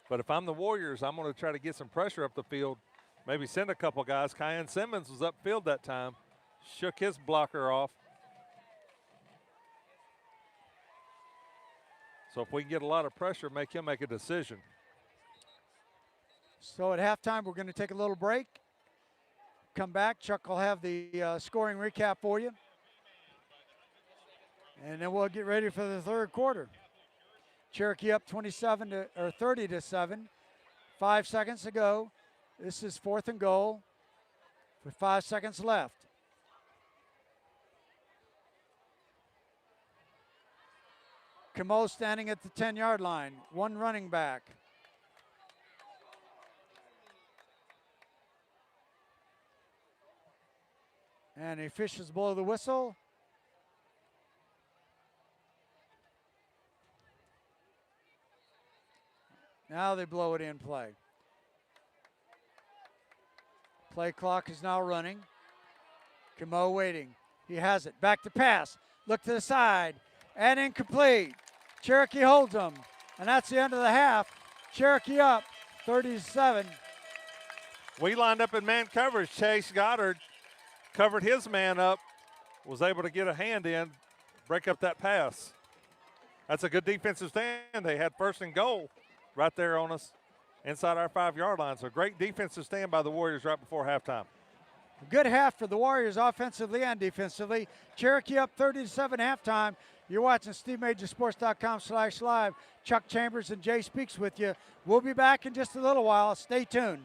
But if I'm the Warriors, I'm going to try to get some pressure up the field. Maybe send a couple guys. Kyan Simmons was upfield that time. Shook his blocker off. So if we can get a lot of pressure, make him make a decision. So at halftime, we're going to take a little break. Come back. Chuck will have the scoring recap for you. And then we'll get ready for the third quarter. Cherokee up 30-7. 5 seconds to go. This is 4th and goal with 5 seconds left. Camo standing at the 10-yard line. 1 running back. And the officials blow the whistle. Now they blow it in play. Play clock is now running. Camo waiting. He has it. Back to pass. Look to the side. And incomplete. Cherokee holds them. And that's the end of the half. Cherokee up 30-7. We lined up in man coverage. Chase Goddard covered his man up. Was able to get a hand in. Break up that pass. That's a good defensive stand. They had 1st and goal right there on us. inside our 5-yard line. So great defensive stand by the Warriors right before halftime. Good half for the Warriors offensively and defensively. Cherokee up 30-7 halftime. You're watching SteveMajorSports.com/live. Chuck Chambers and Jay Speaks with you. We'll be back in just a little while. Stay tuned.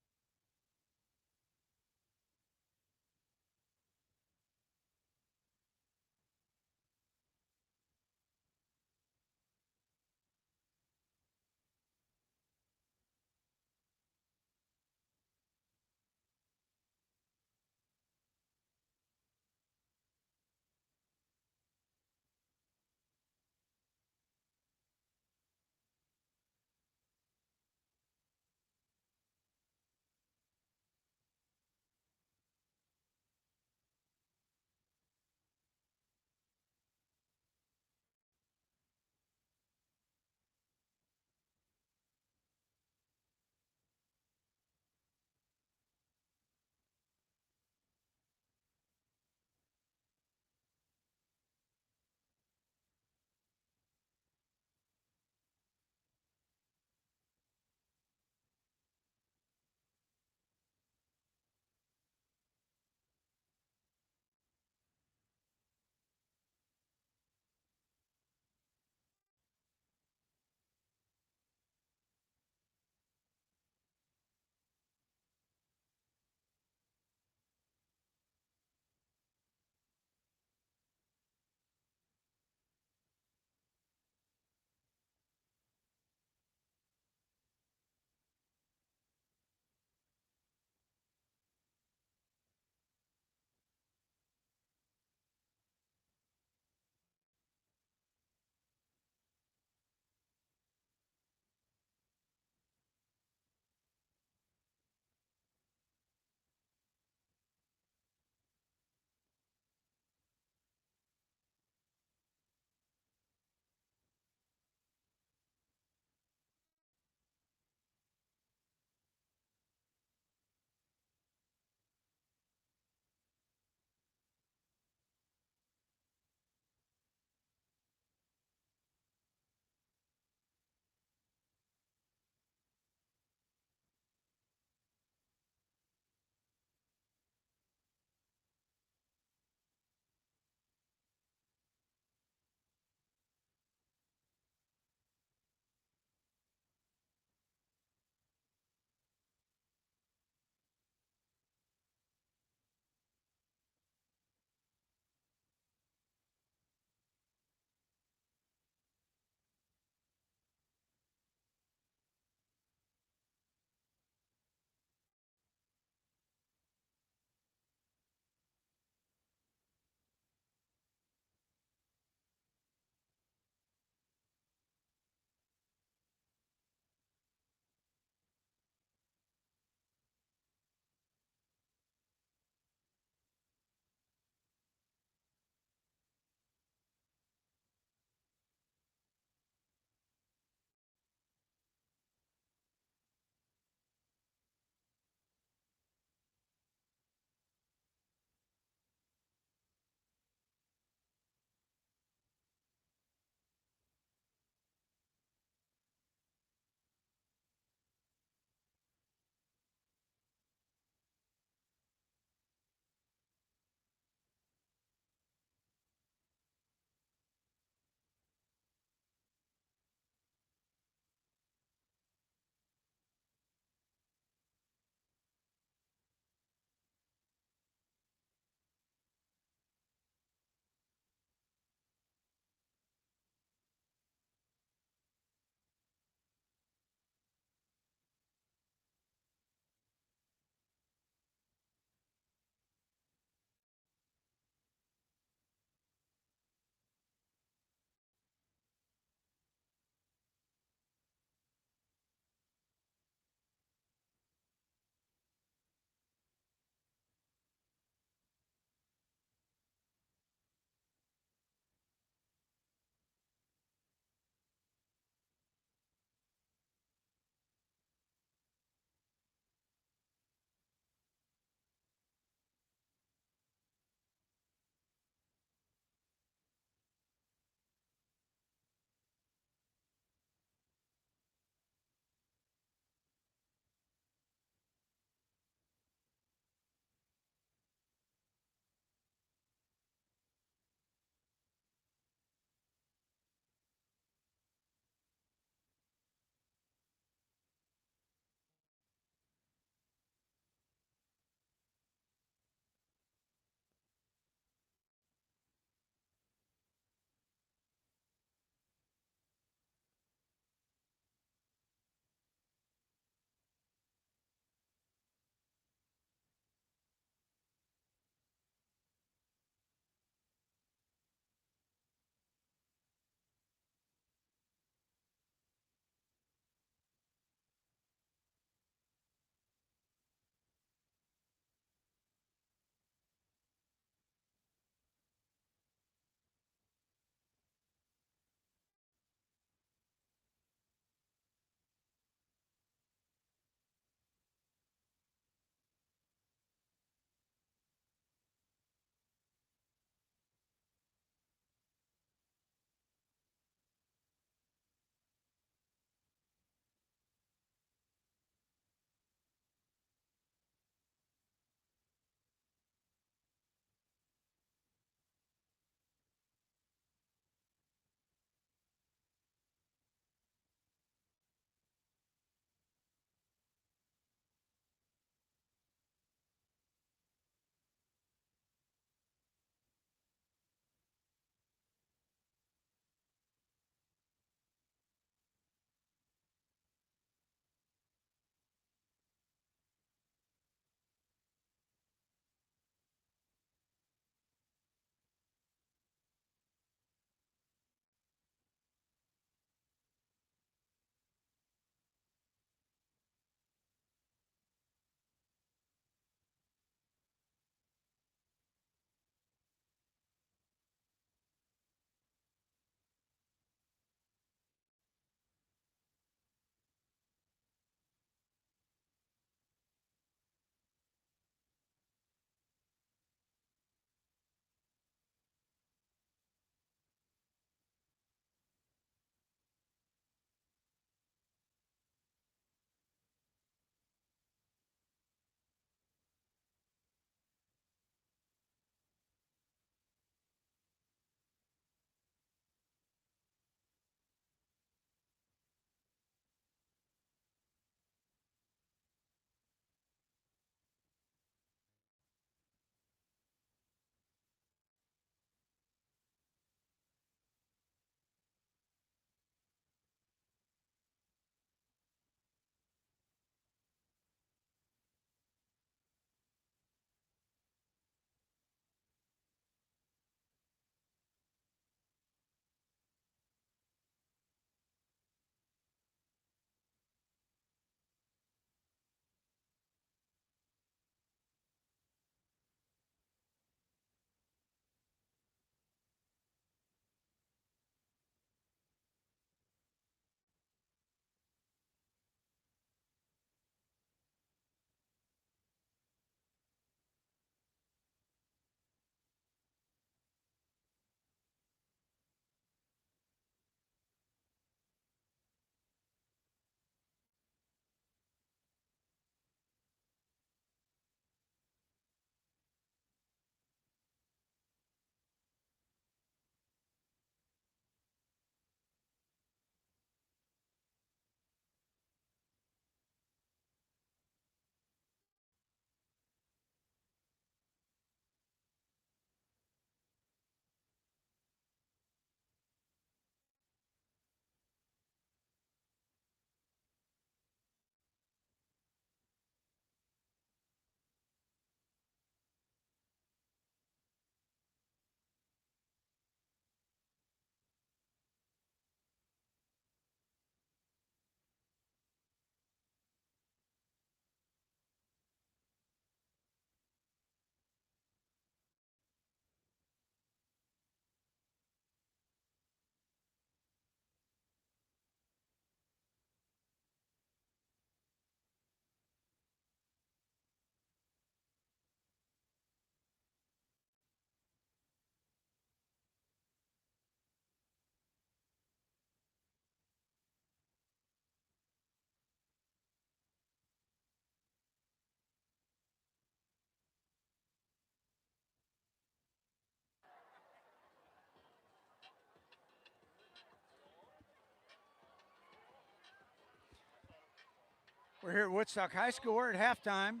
We're here at Woodstock High School. We're at halftime.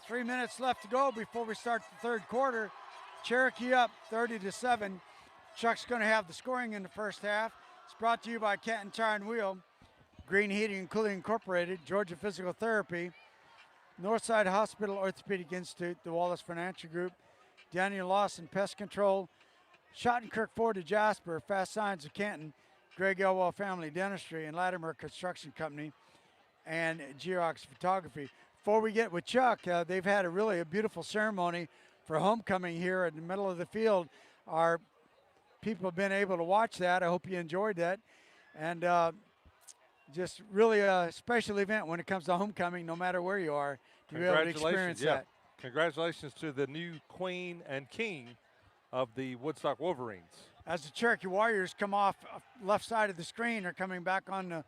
3 minutes left to go before we start the third quarter. Cherokee up 30-7. Chuck's going to have the scoring in the first half. It's brought to you by Canton Tire and Wheel, Green Heating and Cooling Incorporated, Georgia Physical Therapy, Northside Hospital Orthopedic Institute, the Wallace Financial Group, Daniel Lawson Pest Control, Schottenkirk Ford of Jasper, Fast Signs of Canton, Greg Elwell Family Dentistry, and Latimer Construction Company, and Geox Photography. Before we get with Chuck, they've had a beautiful ceremony for homecoming here in the middle of the field. Our people have been able to watch that. I hope you enjoyed that. And just really a special event when it comes to homecoming, no matter where you are, to be able to experience that. Congratulations to the new queen and king of the Woodstock Wolverines. As the Cherokee Warriors come off left side of the screen, are coming back on the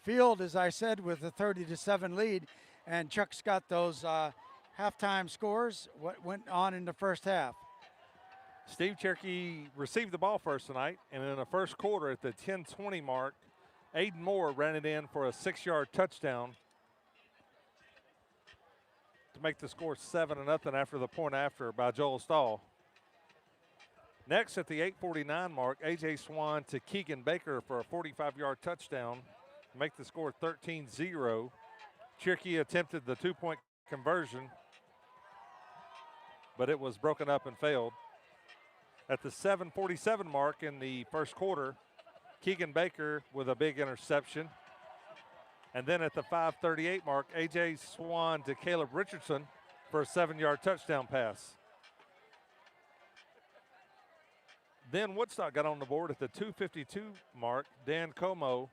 field, as I said, with a 30-7 lead. And Chuck's got those halftime scores, what went on in the first half. Steve, Cherokee received the ball first tonight, and in the first quarter at the 10:20 mark, Aiden Moore ran it in for a 6-yard touchdown to make the score 7-0 after the point after by Joel Stahl. Next at the 8:49 mark, A.J. Swan to Keegan Baker for a 45-yard touchdown to make the score 13-0. Cherokee attempted the 2-point conversion, but it was broken up and failed. At the 7:47 mark in the first quarter, Keegan Baker with a big interception. And then at the 5:38 mark, A.J. Swan to Caleb Richardson for a 7-yard touchdown pass. Then Woodstock got on the board at the 2:52 mark. Dan Como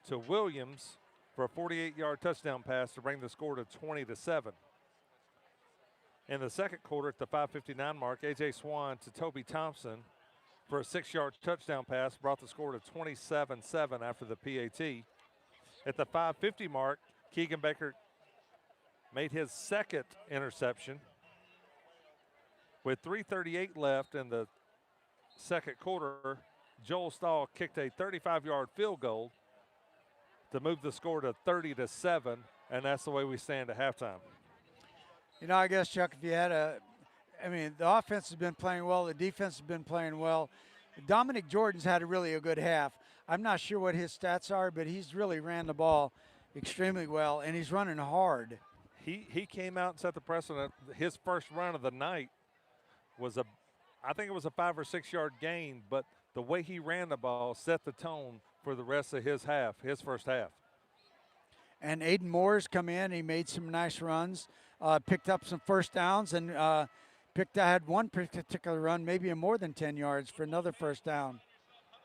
to Williams for a 48-yard touchdown pass to bring the score to 20-7. In the second quarter at the 5:59 mark, A.J. Swan to Toby Thompson for a 6-yard touchdown pass brought the score to 27-7 after the PAT. At the 5:50 mark, Keegan Baker made his second interception. With 3:38 left in the second quarter, Joel Stahl kicked a 35-yard field goal to move the score to 30-7, and that's the way we stand at halftime. You know, I guess, Chuck, if you had the offense has been playing well, the defense has been playing well. Dominic Jordan's had a good half. I'm not sure what his stats are, but he's really ran the ball extremely well, and he's running hard. He came out and set the precedent. His first run of the night was I think it was a 5 or 6 yard gain, but the way he ran the ball set the tone for the rest of his first half. And Aiden Moore's come in. He made some nice runs, picked up some first downs, and had one particular run, maybe more than 10 yards for another first down.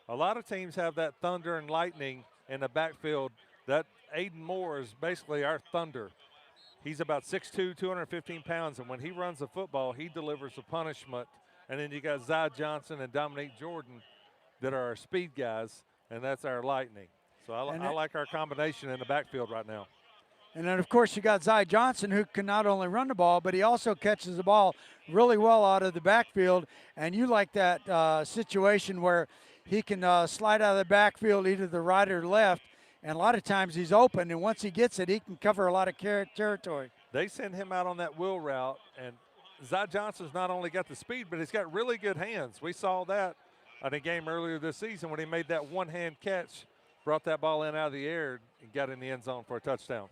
A lot of teams have that thunder and lightning in the backfield. That Aiden Moore is basically our thunder. He's about 6'2", 215 pounds, and when he runs the football, he delivers a punishment. And then you got Zy Johnson and Dominique Jordan that are our speed guys, and that's our lightning. So I like our combination in the backfield right now. And then, of course, you got Zy Johnson, who can not only run the ball, but he also catches the ball really well out of the backfield. And you like that situation where he can slide out of the backfield either the right or left. And a lot of times he's open, and once he gets it, he can cover a lot of territory. They send him out on that wheel route, and Zy Johnson's not only got the speed, but he's got really good hands. We saw that in a game earlier this season when he made that one-hand catch, brought that ball in out of the air, and got in the end zone for a touchdown.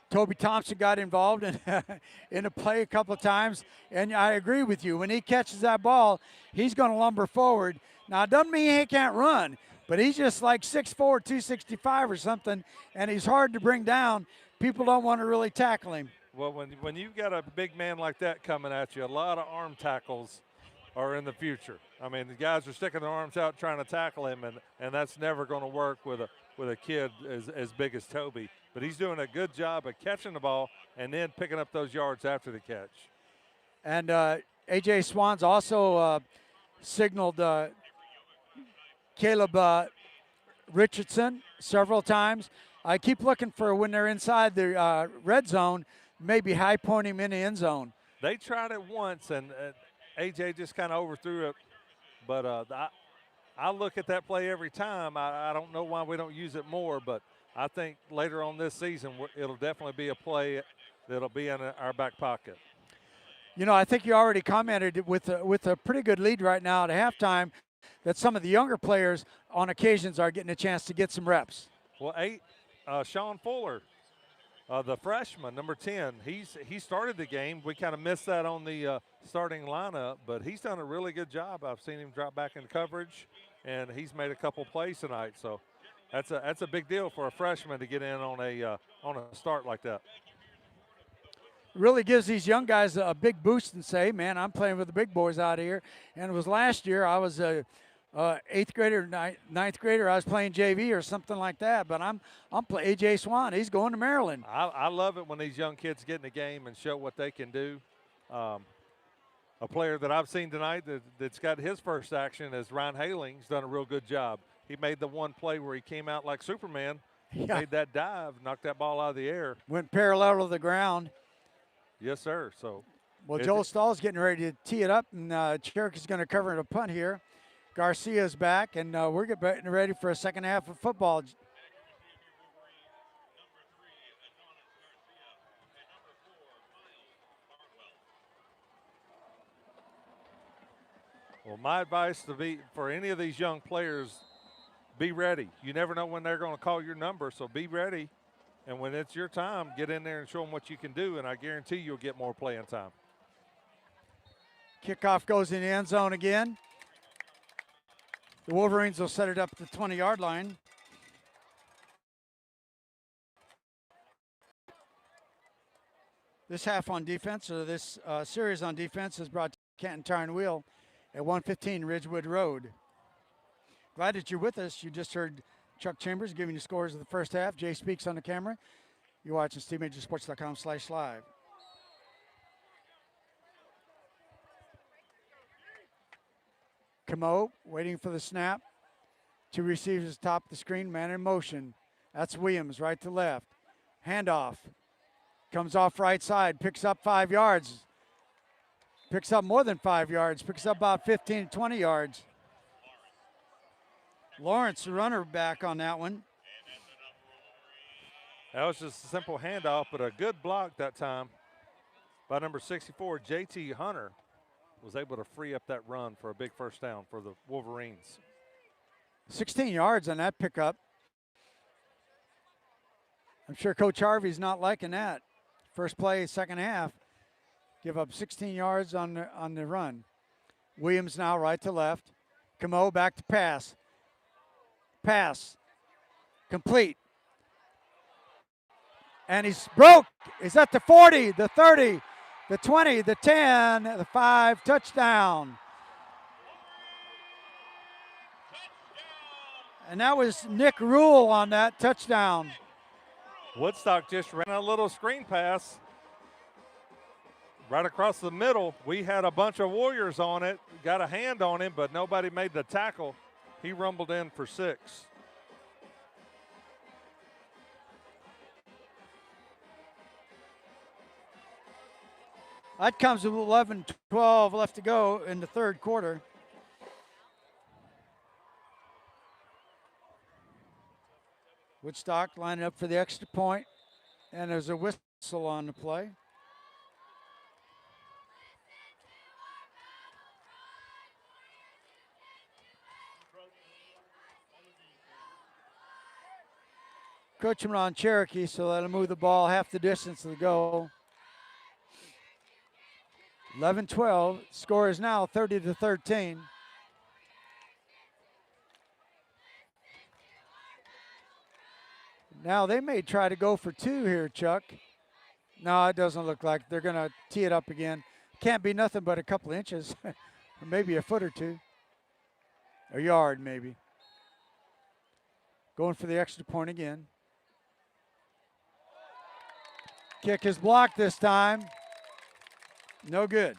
Toby Thompson got involved in a play a couple of times, and I agree with you. When he catches that ball, he's going to lumber forward. Now, it doesn't mean he can't run, but he's just like 6'4", 265 or something, and he's hard to bring down. People don't want to really tackle him. Well, when you've got a big man like that coming at you, a lot of arm tackles are in the future. I mean, the guys are sticking their arms out trying to tackle him, and that's never going to work with a kid as big as Toby. But he's doing a good job of catching the ball and then picking up those yards after the catch. And A.J. Swan's also signaled Caleb Richardson several times. I keep looking for when they're inside the red zone, maybe high point him in the end zone. They tried it once, and A.J. just kind of overthrew it. But I look at that play every time. I don't know why we don't use it more, but I think later on this season, it'll definitely be a play that'll be in our back pocket. You know, I think you already commented with a pretty good lead right now at halftime that some of the younger players on occasions are getting a chance to get some reps. Well, Sean Fuller, the freshman, number 10, he started the game. We kind of missed that on the starting lineup, but he's done a really good job. I've seen him drop back in coverage, and he's made a couple plays tonight. So that's a big deal for a freshman to get in on a start like that. Really gives these young guys a big boost and say, man, I'm playing with the big boys out here. And it was last year I was a 8th grader, 9th grader. I was playing JV or something like that. But I'm playing AJ Swan. He's going to Maryland. I love it when these young kids get in the game and show what they can do. A player that I've seen tonight that's got his first action is Ryan Haling's done a real good job. He made the one play where he came out like Superman, made that dive, knocked that ball out of the air. Went parallel to the ground. Yes, sir. So, well, Joel Stahl's getting ready to tee it up, and Cherokee's going to cover a punt here. Garcia's back, and we're getting ready for a second half of football. Well, my advice for any of these young players, be ready. You never know when they're going to call your number, so be ready. And when it's your time, get in there and show them what you can do, and I guarantee you'll get more playing time. Kickoff goes in the end zone again. The Wolverines will set it up at the 20-yard line. This half on defense, or this series on defense, is brought to Canton Tire and Wheel at 115 Ridgewood Road. Glad that you're with us. You just heard Chuck Chambers giving you scores of the first half. Jay Speaks on the camera. You're watching SteveMajorSports.com/live. Camo waiting for the snap. Two receivers top of the screen, man in motion. That's Williams, right to left. Handoff. Comes off right side, picks up 5 yards. Picks up more than 5 yards, picks up about 15, 20 yards. Lawrence, the runner, back on that one. That was just a simple handoff, but a good block that time by number 64, JT Hunter. Was able to free up that run for a big first down for the Wolverines. 16 yards on that pickup. I'm sure Coach Harvey's not liking that. First play, second half. Give up 16 yards on the run. Williams now right to left. Camo back to pass. Pass. Complete. And he's broke. He's at the 40, the 30, the 20, the 10, the 5, touchdown. And that was Nick Rule on that touchdown. Woodstock just ran a little screen pass right across the middle. We had a bunch of Warriors on it, got a hand on him, but nobody made the tackle. He rumbled in for 6. That comes with 11-12 left to go in the third quarter. Woodstock lining up for the extra point, and there's a whistle on the play. Coaching on Cherokee, so that'll move the ball half the distance to the goal. 11-12. Score is now 30-13. Now they may try to go for 2 here, Chuck. No, it doesn't look like they're going to tee it up again. Can't be nothing but a couple of inches, or maybe a foot or 2. A yard, maybe. Going for the extra point again. Kick is blocked this time. No good.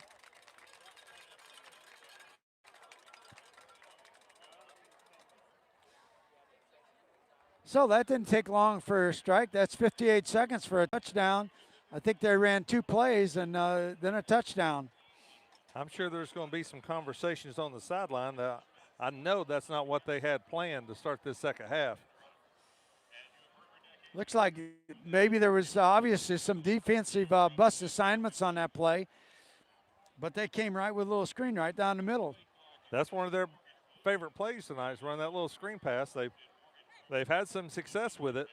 So that didn't take long for a strike. That's 58 seconds for a touchdown. I think they ran 2 plays and then a touchdown. I'm sure there's going to be some conversations on the sideline. I know that's not what they had planned to start this second half. Looks like maybe there was obviously some defensive bust assignments on that play, but they came right with a little screen right down the middle. That's one of their favorite plays tonight is run that little screen pass. They've had some success with it.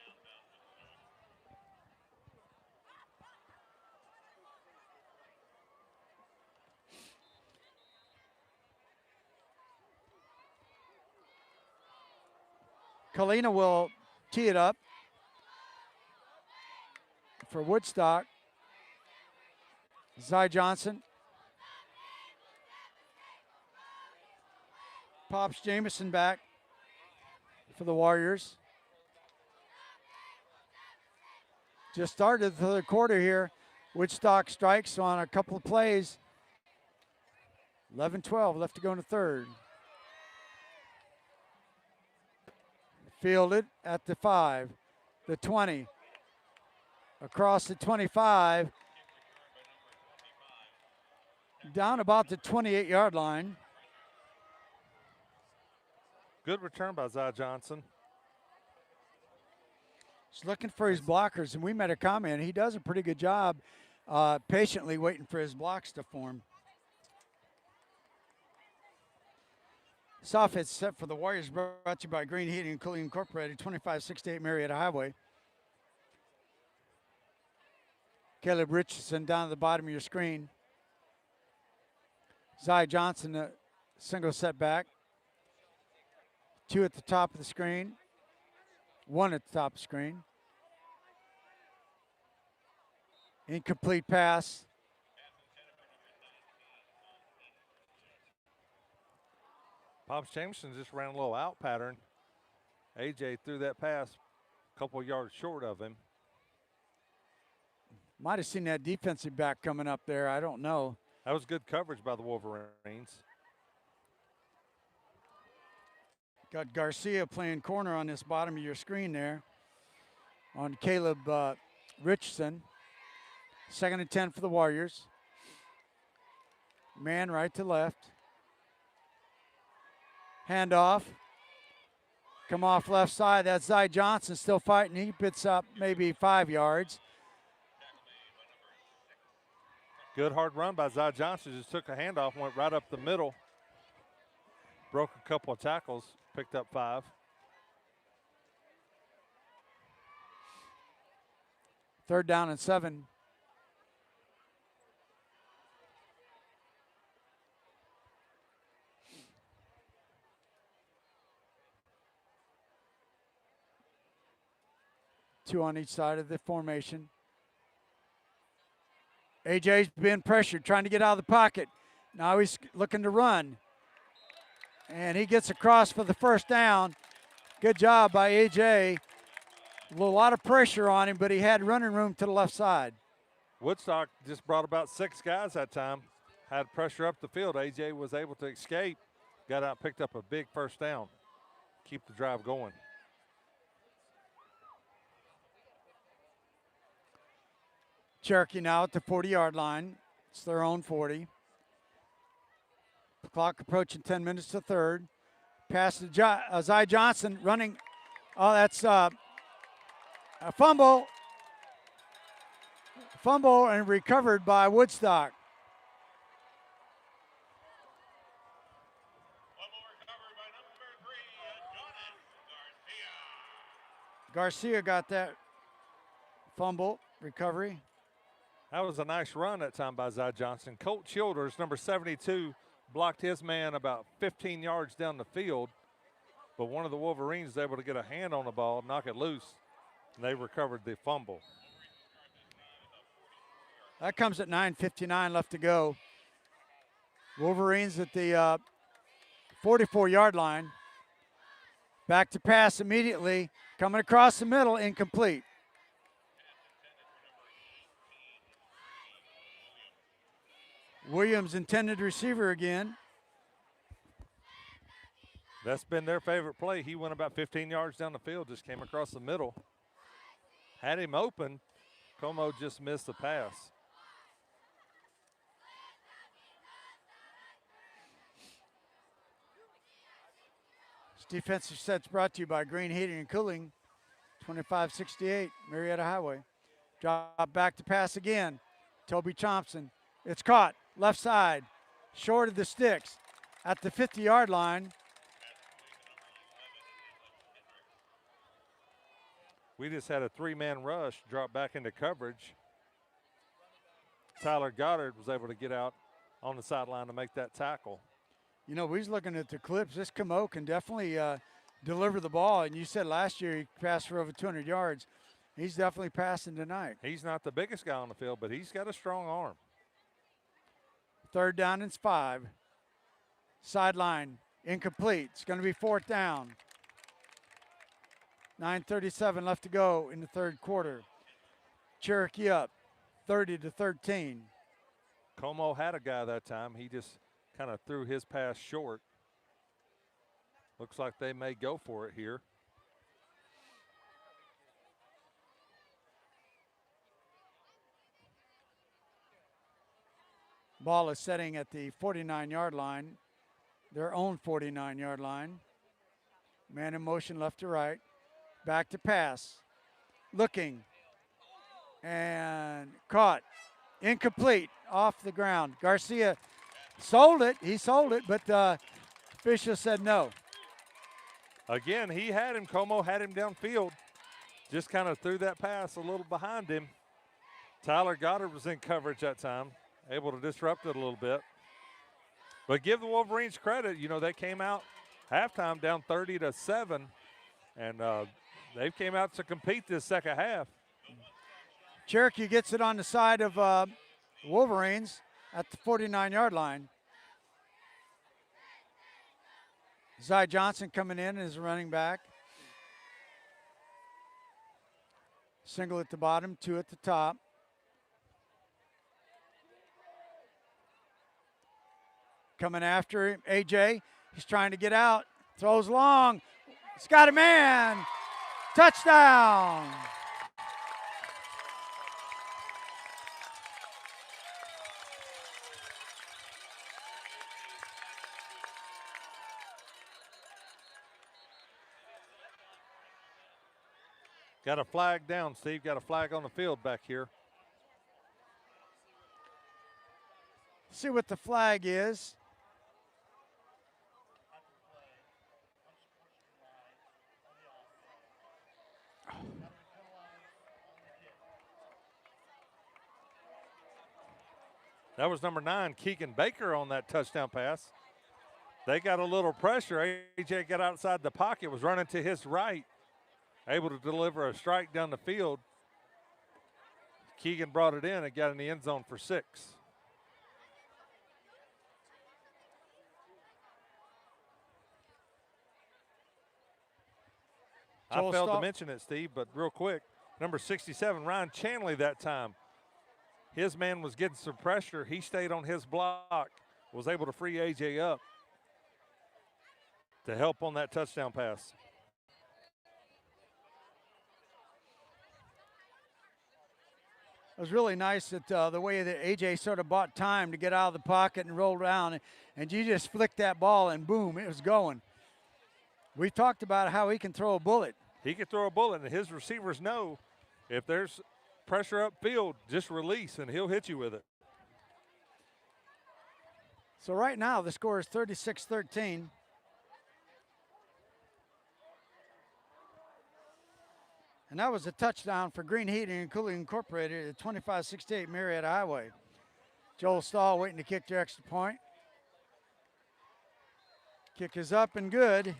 Kalina will tee it up for Woodstock. Zy Johnson. Pops Jameson back for the Warriors. Just started the third quarter here. Woodstock strikes on a couple of plays. 11-12 left to go in the third. Fielded at the 5, the 20, across the 25, down about the 28-yard line. Good return by Zy Johnson. He's looking for his blockers, and we made a comment. He does a pretty good job patiently waiting for his blocks to form. Soft hit set for the Warriors, brought to you by Green Heating and Cooling Incorporated, 2568 Marietta Highway. Caleb Richardson down at the bottom of your screen. Zy Johnson, a single setback. 2 at the top of the screen. 1 at the top of the screen. Incomplete pass. Pops Jameson just ran a little out pattern. AJ threw that pass a couple of yards short of him. Might have seen that defensive back coming up there. I don't know. That was good coverage by the Wolverines. Got Garcia playing corner on this bottom of your screen there on Caleb Richardson. 2nd and 10 for the Warriors. Man right to left. Handoff. Come off left side. That's Zy Johnson still fighting. He picks up maybe 5 yards. Good hard run by Zy Johnson. Just took a handoff, went right up the middle. Broke a couple of tackles, picked up 5. Third down and 7. Two on each side of the formation. AJ's been pressured, trying to get out of the pocket. Now he's looking to run. And he gets across for the first down. Good job by AJ. A lot of pressure on him, but he had running room to the left side. Woodstock just brought about 6 guys that time. Had pressure up the field. AJ was able to escape. Got out, picked up a big first down. Keep the drive going. Cherokee now at the 40-yard line. It's their own 40. Clock approaching 10 minutes to third. Pass to Zy Johnson running. Oh, that's a fumble. Fumble and recovered by Woodstock. Garcia got that fumble recovery. That was a nice run that time by Zy Johnson. Colt Childers, number 72, blocked his man about 15 yards down the field, but one of the Wolverines was able to get a hand on the ball, knock it loose, and they recovered the fumble. That comes at 9:59 left to go. Wolverines at the 44-yard line. Back to pass immediately. Coming across the middle, incomplete. Williams, intended receiver again. That's been their favorite play. He went about 15 yards down the field, just came across the middle. Had him open. Como just missed the pass. This defensive set's brought to you by Green Heating and Cooling, 25-68, Marietta Highway. Drop back to pass again. Toby Thompson. It's caught. Left side. Short of the sticks. At the 50-yard line. We just had a three-man rush, drop back into coverage. Tyler Goddard was able to get out on the sideline to make that tackle. You know, we was looking at the clips. This Camo can definitely deliver the ball. And you said last year he passed for over 200 yards. He's definitely passing tonight. He's not the biggest guy on the field, but he's got a strong arm. 3rd down and 5. Sideline, incomplete. It's going to be 4th down. 9:37 left to go in the 3rd quarter. Cherokee up, 30-13. Como had a guy that time. He just kind of threw his pass short. Looks like they may go for it here. Ball is setting at the 49-yard line, their own 49-yard line. Man in motion left to right. Back to pass. Looking. And caught. Incomplete. Off the ground. Garcia sold it. He sold it, but official said no. Again, he had him. Como had him downfield. Just kind of threw that pass a little behind him. Tyler Goddard was in coverage that time, able to disrupt it a little bit. But give the Wolverines credit. You know, they came out halftime down 30-7, and they came out to compete this second half. Cherokee gets it on the side of Wolverines at the 49-yard line. Zy Johnson coming in as a running back. Single at the bottom, 2 at the top. Coming after him, AJ. He's trying to get out. Throws long. He's got a man. Touchdown. Got a flag down, Steve. Got a flag on the field back here. See what the flag is. That was number 9, Keegan Baker, on that touchdown pass. They got a little pressure. AJ got outside the pocket, was running to his right, able to deliver a strike down the field. Keegan brought it in and got in the end zone for 6. I failed to mention it, Steve, but real quick, number 67, Ryan Chanley that time. His man was getting some pressure. He stayed on his block, was able to free AJ up to help on that touchdown pass. It was really nice that the way that AJ sort of bought time to get out of the pocket and roll down, and you just flicked that ball and boom, it was going. We talked about how he can throw a bullet. He can throw a bullet, and his receivers know if there's pressure upfield, just release, and he'll hit you with it. So right now, the score is 36-13. And that was a touchdown for Green Heating and Cooling Incorporated at 25-68 Marietta Highway. Joel Stahl waiting to kick the extra point. Kick is up and good.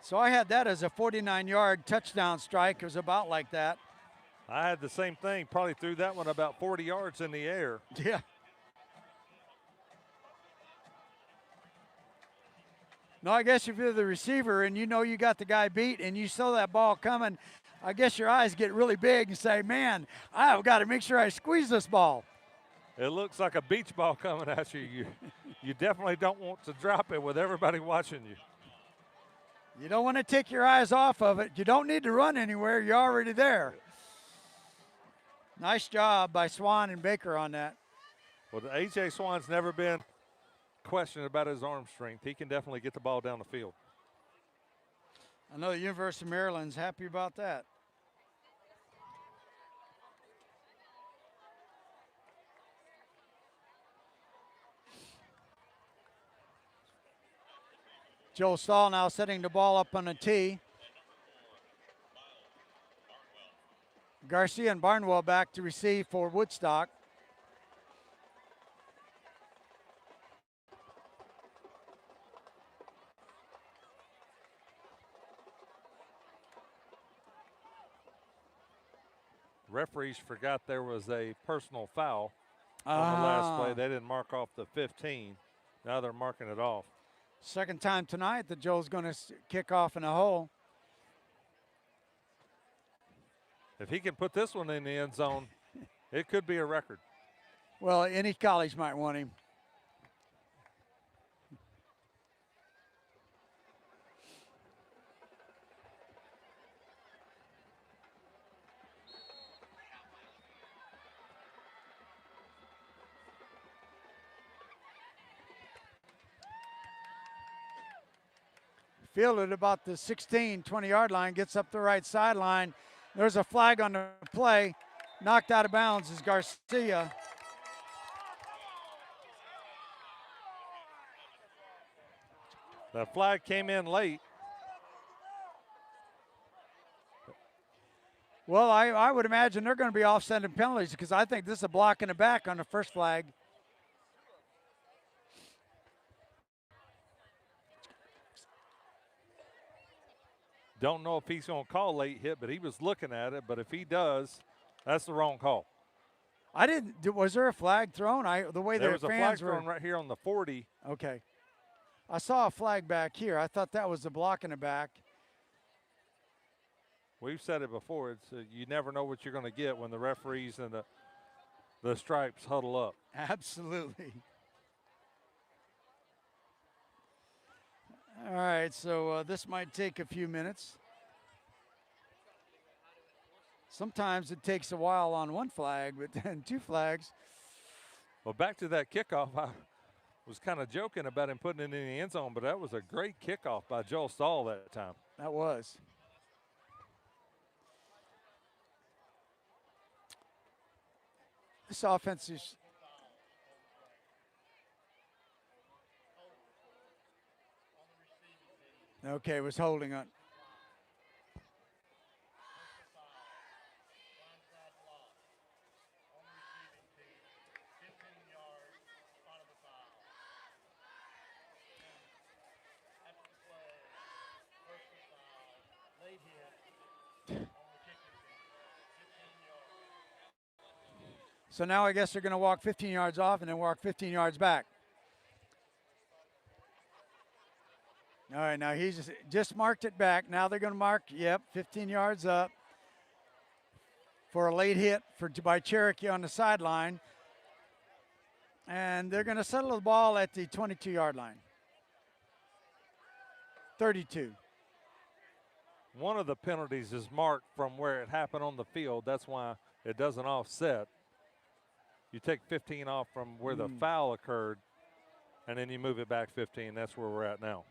So I had that as a 49-yard touchdown strike. It was about like that. I had the same thing. Probably threw that one about 40 yards in the air. Yeah. No, I guess if you're the receiver and you know you got the guy beat and you saw that ball coming, I guess your eyes get really big and say, man, I've got to make sure I squeeze this ball. It looks like a beach ball coming at you. You definitely don't want to drop it with everybody watching you. You don't want to take your eyes off of it. You don't need to run anywhere. You're already there. Nice job by Swan and Baker on that. Well, A.J. Swan's never been questioned about his arm strength. He can definitely get the ball down the field. I know the University of Maryland's happy about that. Joe Stahl now setting the ball up on a tee. Garcia and Barnwell back to receive for Woodstock. Referees forgot there was a personal foul on the last play. They didn't mark off the 15. Now they're marking it off. Second time tonight that Joe's going to kick off in a hole. If he can put this one in the end zone, it could be a record. Well, any college might want him. Fielded about the 16, 20-yard line, gets up the right sideline. There's a flag on the play. Knocked out of bounds is Garcia. The flag came in late. Well, I would imagine they're going to be offsetting penalties because I think this is a block in the back on the first flag. Don't know if he's going to call late hit, but he was looking at it. But if he does, that's the wrong call. I didn't. Was there a flag thrown? The way there the was a fans flag thrown right here on the 40. Okay. I saw a flag back here. I thought that was the block in the back. We've said it before. It's you never know what you're going to get when the referees and the stripes huddle up. Absolutely. All right, so this might take a few minutes. Sometimes it takes a while on one flag, but then two flags. Well, back to that kickoff. I was kind of joking about him putting it in the end zone, but that was a great kickoff by Joel Stahl that time. That was. This offense is. Okay, was holding on. So now I guess they're going to walk 15 yards off and then walk 15 yards back. All right, now he's just marked it back. Now they're going to mark, 15 yards up for a late hit by Cherokee on the sideline. And they're going to settle the ball at the 22-yard line. 32. One of the penalties is marked from where it happened on the field. That's why it doesn't offset. You take 15 off from where the foul occurred, and then you move it back 15. That's where we're at now.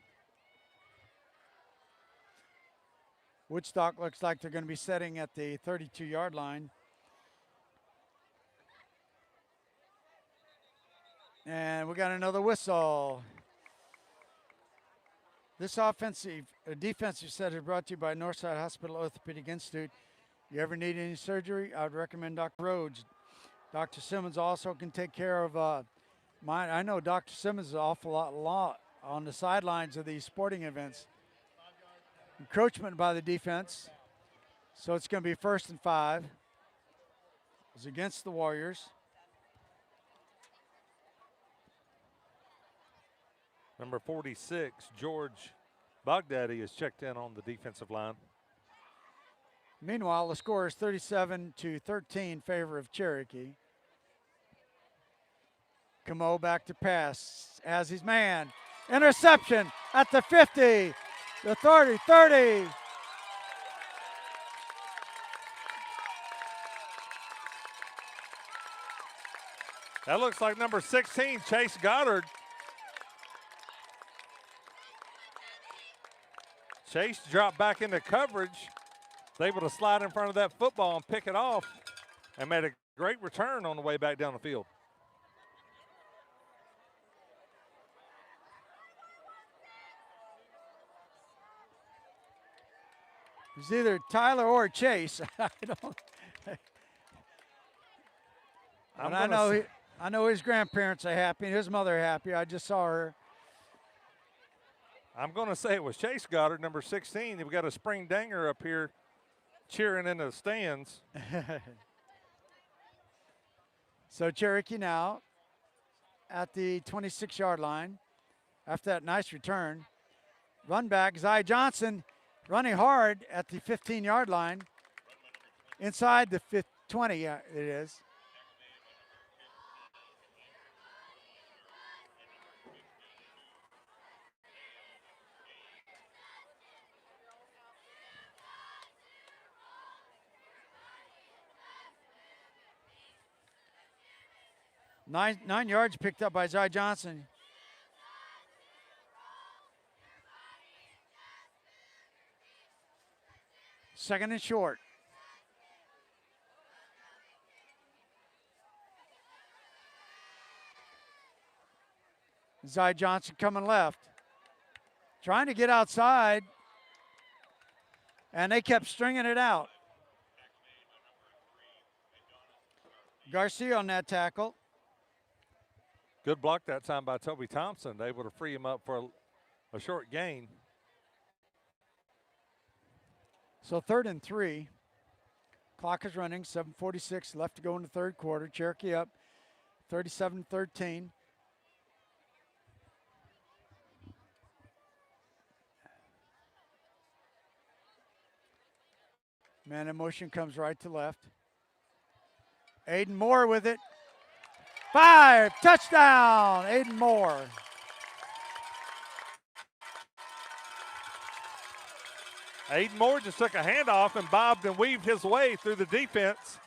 Woodstock looks like they're going to be setting at the 32-yard line. And we got another whistle. This defensive set is brought to you by Northside Hospital Orthopedic Institute. You ever need any surgery, I would recommend Dr. Rhodes. Dr. Simmons also can take care of mine. I know Dr. Simmons is an awful lot on the sidelines of these sporting events. Encroachment by the defense. So it's going to be 1st and 5. It's against the Warriors. Number 46, George Bogdaddy, is checked in on the defensive line. Meanwhile, the score is 37-13 in favor of Cherokee. Camo back to pass as his man. Interception at the 50, the 30. That looks like number 16, Chase Goddard. Chase dropped back into coverage, was able to slide in front of that football and pick it off, and made a great return on the way back down the field. It's either Tyler or Chase. I don't. And I know his grandparents are happy and his mother happy. I just saw her. I'm going to say it was Chase Goddard, number 16. We've got a spring danger up here cheering in the stands. So Cherokee now at the 26-yard line after that nice return. Run back, Zy Johnson running hard at the 15-yard line. Inside the 20, yeah, it is. Nine yards picked up by Zy Johnson. Second and short. Zy Johnson coming left. Trying to get outside. And they kept stringing it out. Garcia on that tackle. Good block that time by Toby Thompson, able to free him up for a short gain. So 3rd and 3. Clock is running, 7:46 left to go in the third quarter. Cherokee up 37-13. Man in motion comes right to left. Aiden Moore with it. 5, touchdown, Aiden Moore. Aiden Moore just took a handoff and bobbed and weaved his way through the defense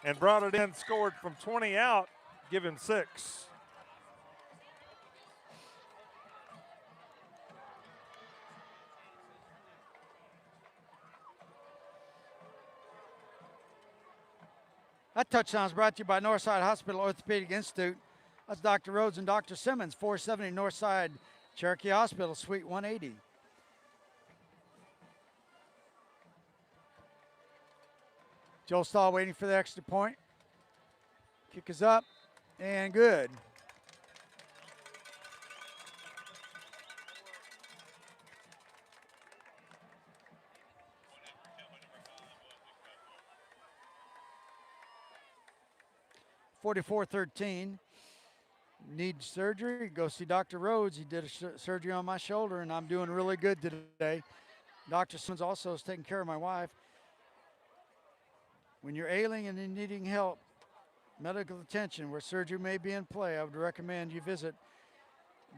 and brought it in, scored from 20 out, give him 6. That touchdown is brought to you by Northside Hospital Orthopedic Institute. That's Dr. Rhodes and Dr. Simmons, 470 Northside Cherokee Hospital, Suite 180. Joe Stahl waiting for the extra point. Kick is up and good. $44-13. Need surgery? Go see Dr. Rhodes. He did a surgery on my shoulder, and I'm doing really good today. Dr. Simmons also is taking care of my wife. When you're ailing and needing help, medical attention where surgery may be in play, I would recommend you visit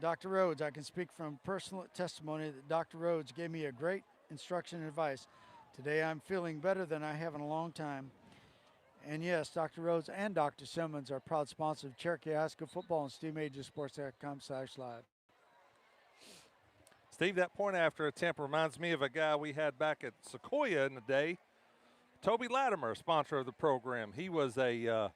Dr. Rhodes. I can speak from personal testimony that Dr. Rhodes gave me a great instruction and advice. Today I'm feeling better than I have in a long time. And yes, Dr. Rhodes and Dr. Simmons are proud sponsors of Cherokee High School football and SteamAgeSports.com/live. Steve, that point after attempt reminds me of a guy we had back at Sequoia in the day, Toby Latimer, sponsor of the program. He was a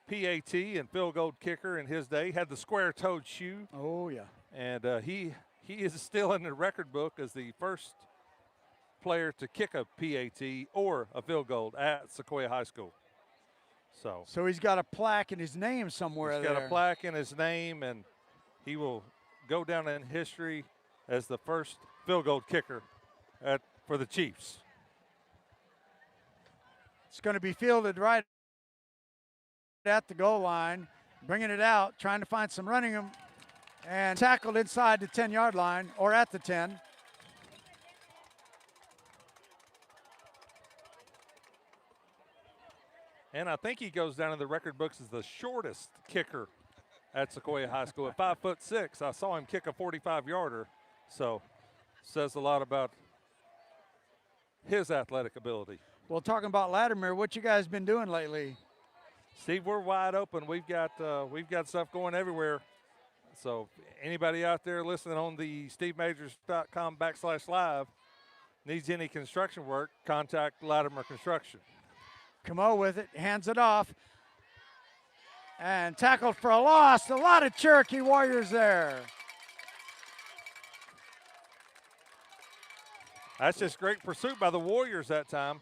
PAT and field goal kicker in his day, had the square-toed shoe. Oh, yeah. And he is still in the record book as the first player to kick a PAT or a field goal at Sequoia High School. So he's got a plaque in his name somewhere there. He's got a plaque in his name, and he will go down in history as the first field goal kicker for the Chiefs. It's going to be fielded right at the goal line, bringing it out, trying to find some running room, and tackled inside the 10-yard line or at the 10. And I think he goes down in the record books as the shortest kicker at Sequoia High School at 5'6". I saw him kick a 45-yarder, so says a lot about his athletic ability. Well, talking about Latimer, what you guys been doing lately? Steve, we're wide open. We've got stuff going everywhere. So anybody out there listening on the stevemajors.com/live needs any construction work, contact Latimer Construction. Camo with it, hands it off. And tackled for a loss. A lot of Cherokee Warriors there. That's just great pursuit by the Warriors that time.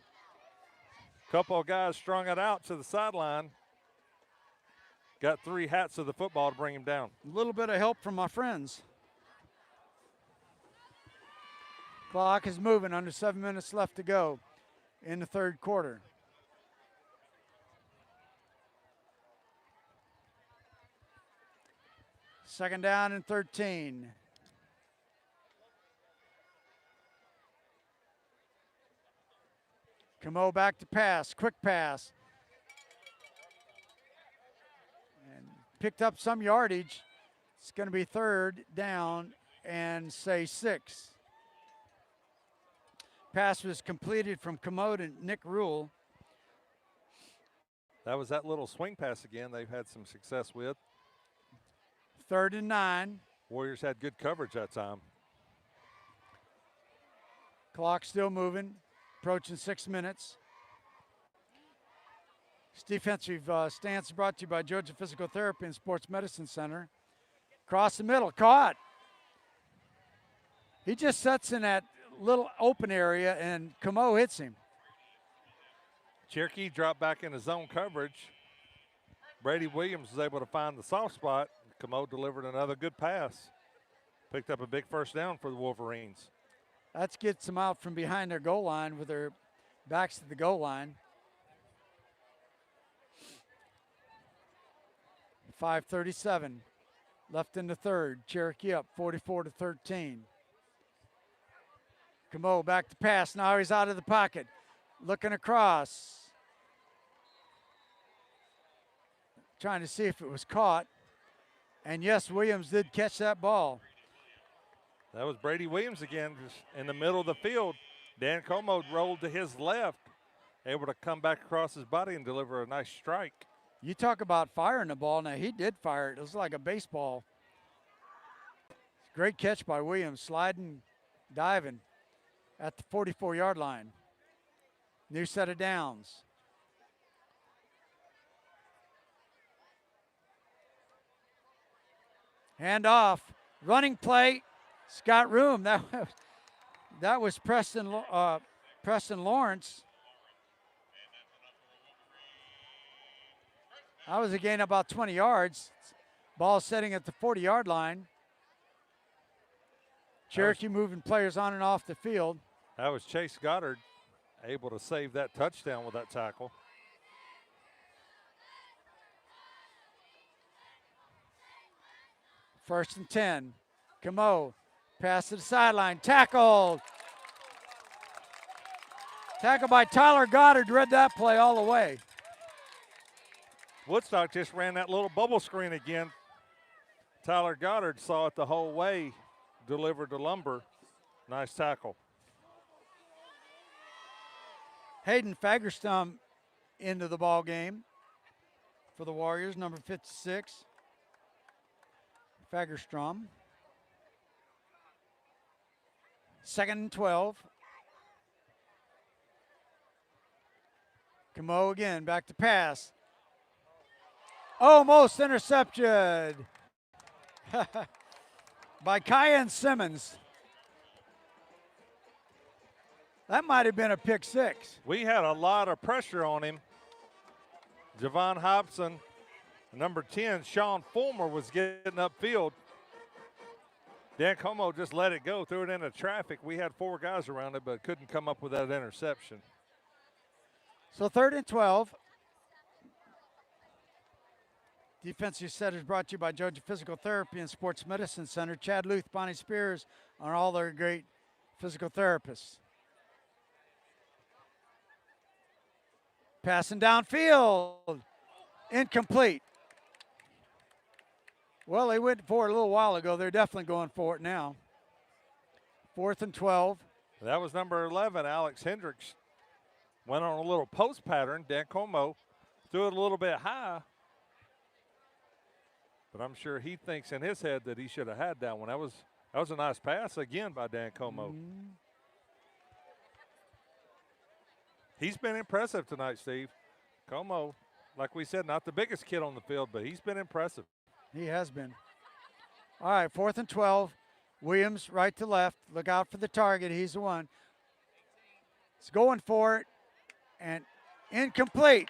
Couple of guys strung it out to the sideline. Got 3 hats of the football to bring him down. A little bit of help from my friends. Clock is moving, under 7 minutes left to go in the third quarter. Second down and 13. Camo back to pass, quick pass. And picked up some yardage. It's going to be third down and say 6. Pass was completed from Camo to Nick Rule. That was that little swing pass again they've had some success with. Third and 9. Warriors had good coverage that time. Clock still moving, approaching 6 minutes. This defensive stance brought to you by Georgia Physical Therapy and Sports Medicine Center. Across the middle, caught. He just sets in that little open area and Camo hits him. Cherokee dropped back into zone coverage. Brady Williams was able to find the soft spot. Camo delivered another good pass. Picked up a big first down for the Wolverines. That gets them out from behind their goal line with their backs to the goal line. 5:37 left in the third. Cherokee up 44-13. Camo back to pass. Now he's out of the pocket. Looking across. Trying to see if it was caught. And yes, Williams did catch that ball. That was Brady Williams again, just in the middle of the field. Dan Como rolled to his left, able to come back across his body and deliver a nice strike. You talk about firing the ball. Now, he did fire it. It was like a baseball. Great catch by Williams, sliding, diving at the 44-yard line. New set of downs. Hand off, running play. It's got room. That was Preston Lawrence. That was a gain about 20 yards. Ball setting at the 40-yard line. Cherokee moving players on and off the field. That was Chase Goddard able to save that touchdown with that tackle. First and 10. Camo, pass to the sideline, tackled. Tackled by Tyler Goddard, read that play all the way. Woodstock just ran that little bubble screen again. Tyler Goddard saw it the whole way, delivered to Lumber. Nice tackle. Hayden Fagerstam into the ball game for the Warriors, number 56. Fagerstrom. Second and 12. Camo again, back to pass. Almost intercepted by Kyan Simmons. That might have been a pick 6. We had a lot of pressure on him. Javon Hobson, number 10, Sean Fulmer was getting upfield. Dan Como just let it go, threw it into traffic. We had 4 guys around it, but couldn't come up with that interception. So third and 12. Defensive set is brought to you by Georgia Physical Therapy and Sports Medicine Center. Chad Luth, Bonnie Spears are all their great physical therapists. Passing downfield. Incomplete. Well, they went for it a little while ago. They're definitely going for it now. Fourth and 12. That was number 11, Alex Hendricks. Went on a little post pattern. Dan Como Threw it a little bit high, but I'm sure he thinks in his head that he should have had that one. That was a nice pass again by Dan Como. He's been impressive tonight, Steve. Como, like we said, not the biggest kid on the field, but he's been impressive. He has been. All right, 4th and 12. Williams right to left. Look out for the target. He's the one. He's going for it, and incomplete.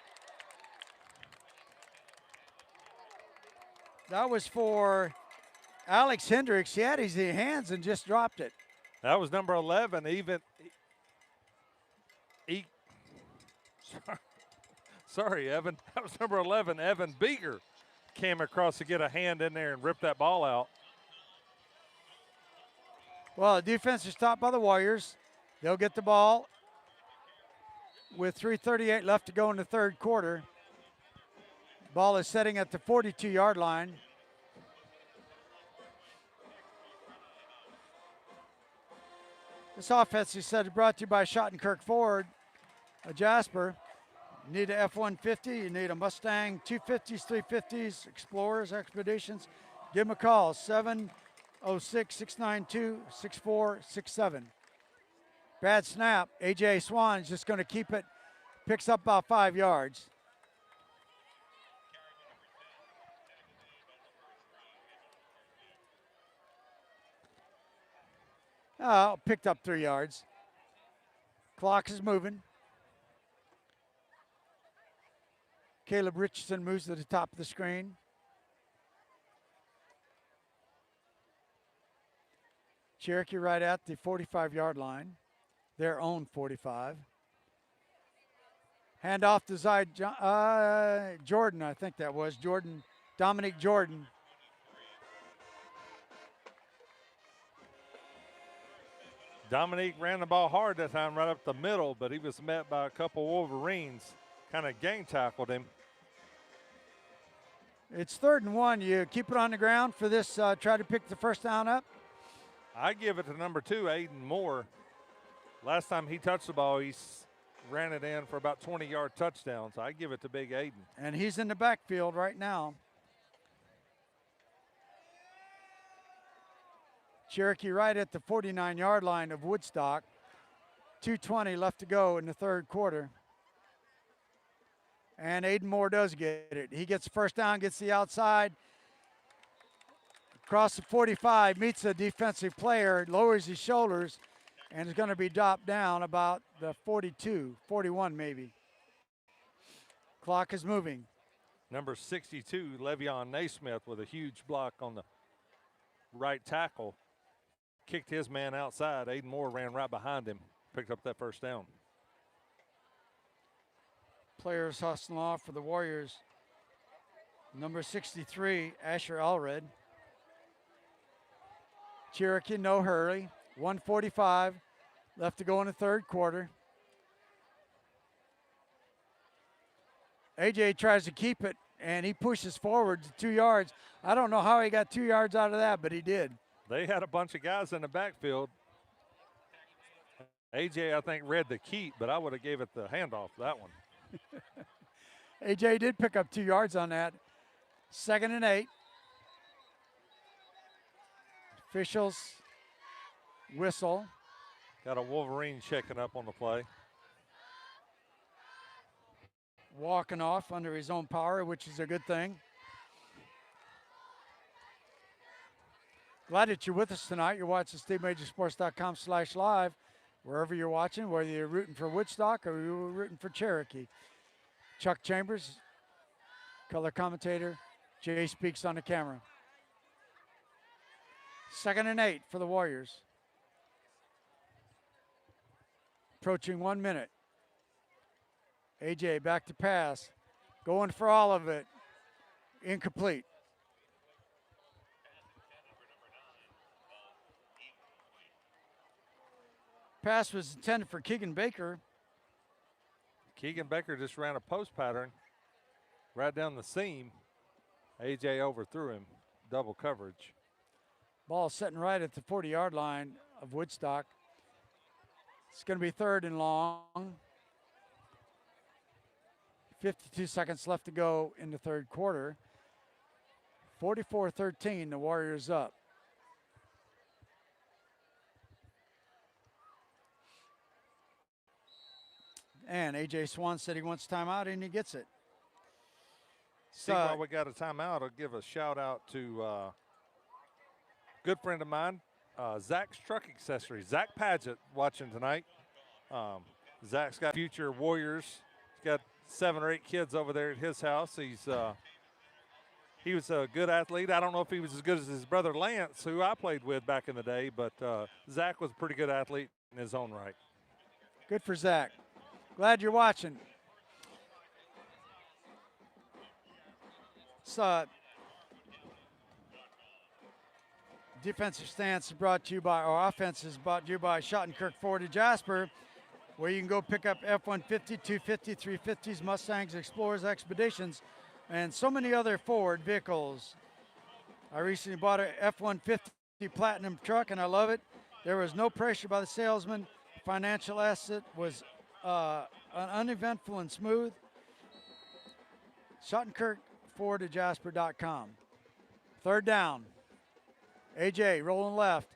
That was for Alex Hendricks. He had his hands and just dropped it. That was number 11, sorry, Evan. That was number 11, Evan Beeger. Came across to get a hand in there and rip that ball out. Well, the defense is stopped by the Warriors. They'll get the ball with 3:38 left to go in the third quarter. Ball is setting at the 42-yard line. This offense, he said, is brought to you by Schottenkirk Ford, a Jasper. You need a F-150, you need a Mustang, 250s, 350s, Explorers, Expeditions. Give them a call, 706-692-6467. Bad snap. A.J. Swan is just going to keep it, picks up about 5 yards. Picked up 3 yards. Clock is moving. Caleb Richardson moves to the top of the screen. Cherokee right at the 45-yard line, their own 45. Hand off to Jordan, I think that was. Dominic Jordan. Dominique ran the ball hard that time right up the middle, but he was met by a couple Wolverines. Kind of gang tackled him. It's 3rd and 1. You keep it on the ground for this, try to pick the first down up? I give it to number 2, Aiden Moore. Last time he touched the ball, he ran it in for about 20-yard touchdown, so I give it to Big Aiden. And he's in the backfield right now. Cherokee right at the 49-yard line of Woodstock. 2:20 left to go in the third quarter. And Aiden Moore does get it. He gets the first down, gets the outside. Across the 45, meets a defensive player, lowers his shoulders, and is going to be dropped down about the 42, 41 maybe. Clock is moving. Number 62, Le'Veon Naismith, with a huge block on the right tackle. Kicked his man outside. Aiden Moore ran right behind him, picked up that first down. Players hustling off for the Warriors. Number 63, Asher Allred. Cherokee, no hurry. 1:45 left to go in the third quarter. AJ tries to keep it, and he pushes forward to 2 yards. I don't know how he got 2 yards out of that, but he did. They had a bunch of guys in the backfield. AJ, I think, read the keep, but I would have gave it the handoff, that one. AJ did pick up 2 yards on that. 2nd and 8. Officials whistle. Got a Wolverine checking up on the play. Walking off under his own power, which is a good thing. Glad that you're with us tonight. You're watching SteveMajorSports.com/live. Wherever you're watching, whether you're rooting for Woodstock or you're rooting for Cherokee. Chuck Chambers, color commentator. Jay speaks on the camera. 2nd and 8 for the Warriors. Approaching 1 minute. AJ back to pass. Going for all of it. Incomplete. Pass was intended for Keegan Baker. Keegan Baker just ran a post pattern right down the seam. AJ overthrew him. Double coverage. Ball sitting right at the 40-yard line of Woodstock. It's going to be 3rd and long. 52 seconds left to go in the third quarter. 44-13, the Warriors up. And A.J. Swan said he wants timeout, and he gets it. So, while we got a timeout, I'll give a shout-out to a good friend of mine, Zach's Truck Accessories. Zach Padgett watching tonight. Zach's got future Warriors. He's got 7 or 8 kids over there at his house. He was a good athlete. I don't know if he was as good as his brother Lance, who I played with back in the day, but Zach was a pretty good athlete in his own right. Good for Zach. Glad you're watching. So, defensive stance is brought to you by, or offense is brought to you by Schottenkirk Ford of Jasper, where you can go pick up F-150, 250, 350s, Mustangs, Explorers, Expeditions, and so many other Ford vehicles. I recently bought a F-150 Platinum truck, and I love it. There was no pressure by the salesman. Financial asset was uneventful and smooth. SchottenkirkFordofJasper.com. Third down. AJ rolling left.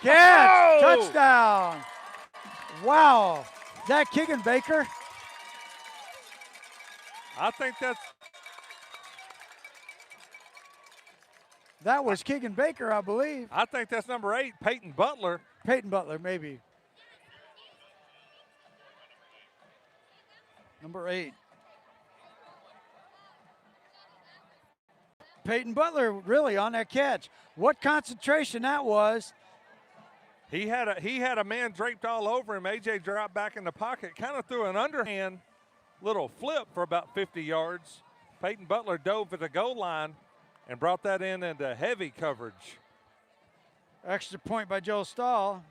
Catch! Touchdown! Wow. Is that Keegan Baker? I think that was Keegan Baker, I believe. I think that's number 8, Peyton Butler. Peyton Butler, maybe. Number 8. Peyton Butler really on that catch. What concentration that was. He had a man draped all over him. AJ dropped back in the pocket, kind of threw an underhand little flip for about 50 yards. Peyton Butler dove at the goal line and brought that in into heavy coverage. Extra point by Joe Stahl.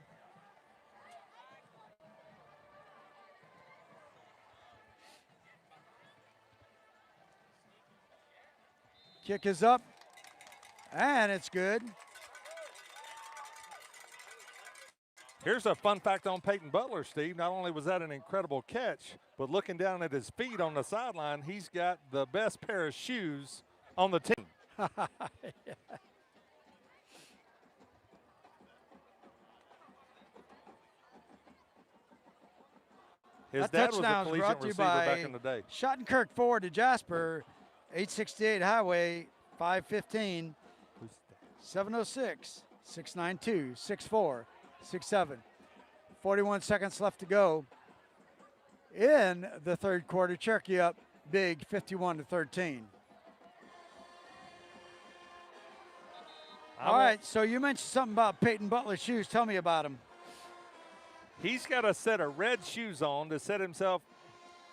Kick is up, and it's good. Here's a fun fact on Peyton Butler, Steve. Not only was that an incredible catch, but looking down at his feet on the sideline, he's got the best pair of shoes on the team. Yeah. His dad was a collegiate receiver back in the day. Schottenkirk Ford to Jasper, 868 Highway, 515, 706, 692, 6467. 41 seconds left to go in the third quarter. Cherokee up big, 51-13. All right, so you mentioned something about Peyton Butler's shoes. Tell me about them. He's got a set of red shoes on to set himself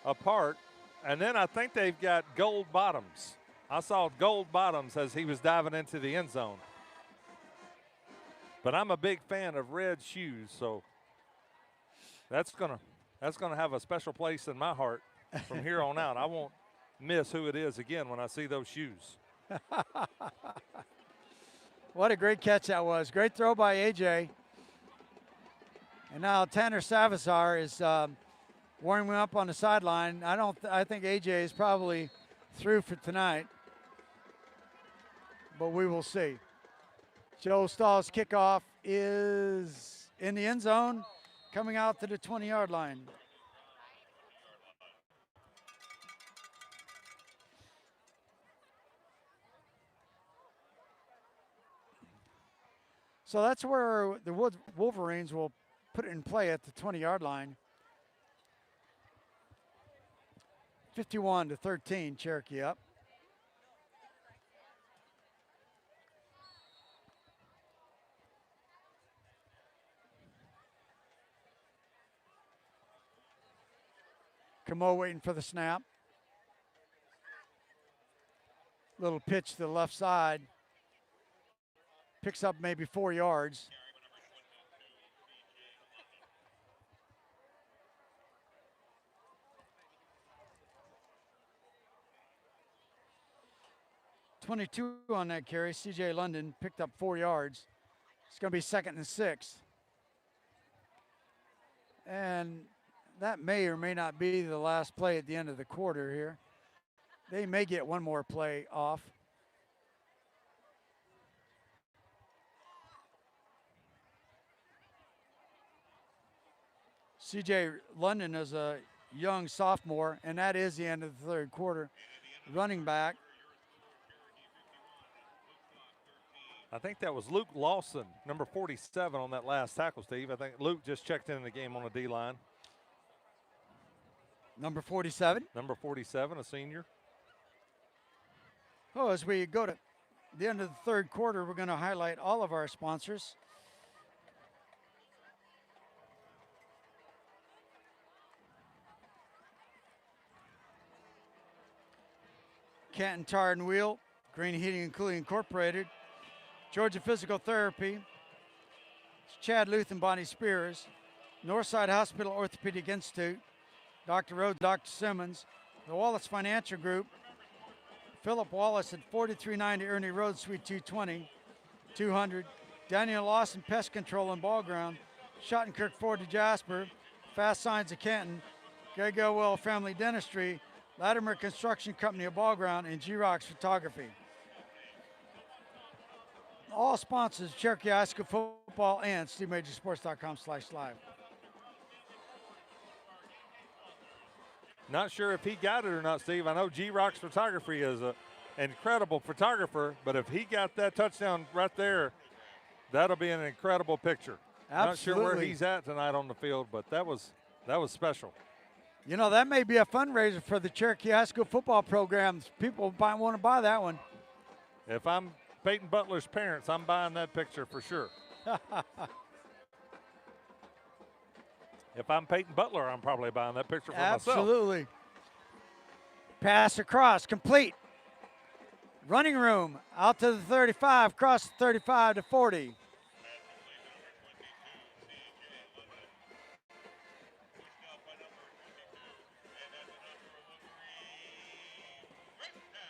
apart, and then I think they've got gold bottoms. I saw gold bottoms as he was diving into the end zone. But I'm a big fan of red shoes, so that's gonna have a special place in my heart from here on out. I won't miss who it is again when I see those shoes. What a great catch that was. Great throw by AJ. And now Tanner Savasar is warming up on the sideline. I think AJ is probably through for tonight, but we will see. Joe Stahl's kickoff is in the end zone, coming out to the 20-yard line. So that's where the Wolverines will put it in play at the 20-yard line. 51-13, Cherokee up. Camo waiting for the snap. Little pitch to the left side. Picks up maybe 4 yards. .22 on that carry. CJ London picked up 4 yards. It's going to be 2nd and 6. And that may or may not be the last play at the end of the quarter here. They may get one more play off. CJ London is a young sophomore, and that is the end of the third quarter. Running back. I think that was Luke Lawson, number 47 on that last tackle, Steve. I think Luke just checked in the game on the D-line. Number 47. Number 47, a senior. Oh, as we go to the end of the third quarter, we're going to highlight all of our sponsors. Canton Tire and Wheel, Green Heating and Cooling Incorporated, Georgia Physical Therapy, Chad Luth and Bonnie Spears, Northside Hospital Orthopedic Institute, Dr. Rhodes, Dr. Simmons, the Wallace Financial Group, Philip Wallace at 4390 Ernie Road, Suite 220, 200, Daniel Lawson Pest Control and Ball Ground, Schottenkirk Ford to Jasper, Fast Signs of Canton, Greg Elwell Family Dentistry, Latimer Construction Company of Ball Ground, and G-Rocks Photography. All sponsors, Cherokee High School Football and SteveMajorSports.com/live. Not sure if he got it or not, Steve. I know G-Rocks Photography is an incredible photographer, but if he got that touchdown right there, that'll be an incredible picture. Absolutely. Not sure where he's at tonight on the field, but that was special. You know, that may be a fundraiser for the Cherokee High School football programs. People might want to buy that one. If I'm Peyton Butler's parents, I'm buying that picture for sure. If I'm Peyton Butler, I'm probably buying that picture for myself. Absolutely. Pass across, complete. Running room, out to the 35, cross the 35 to 40.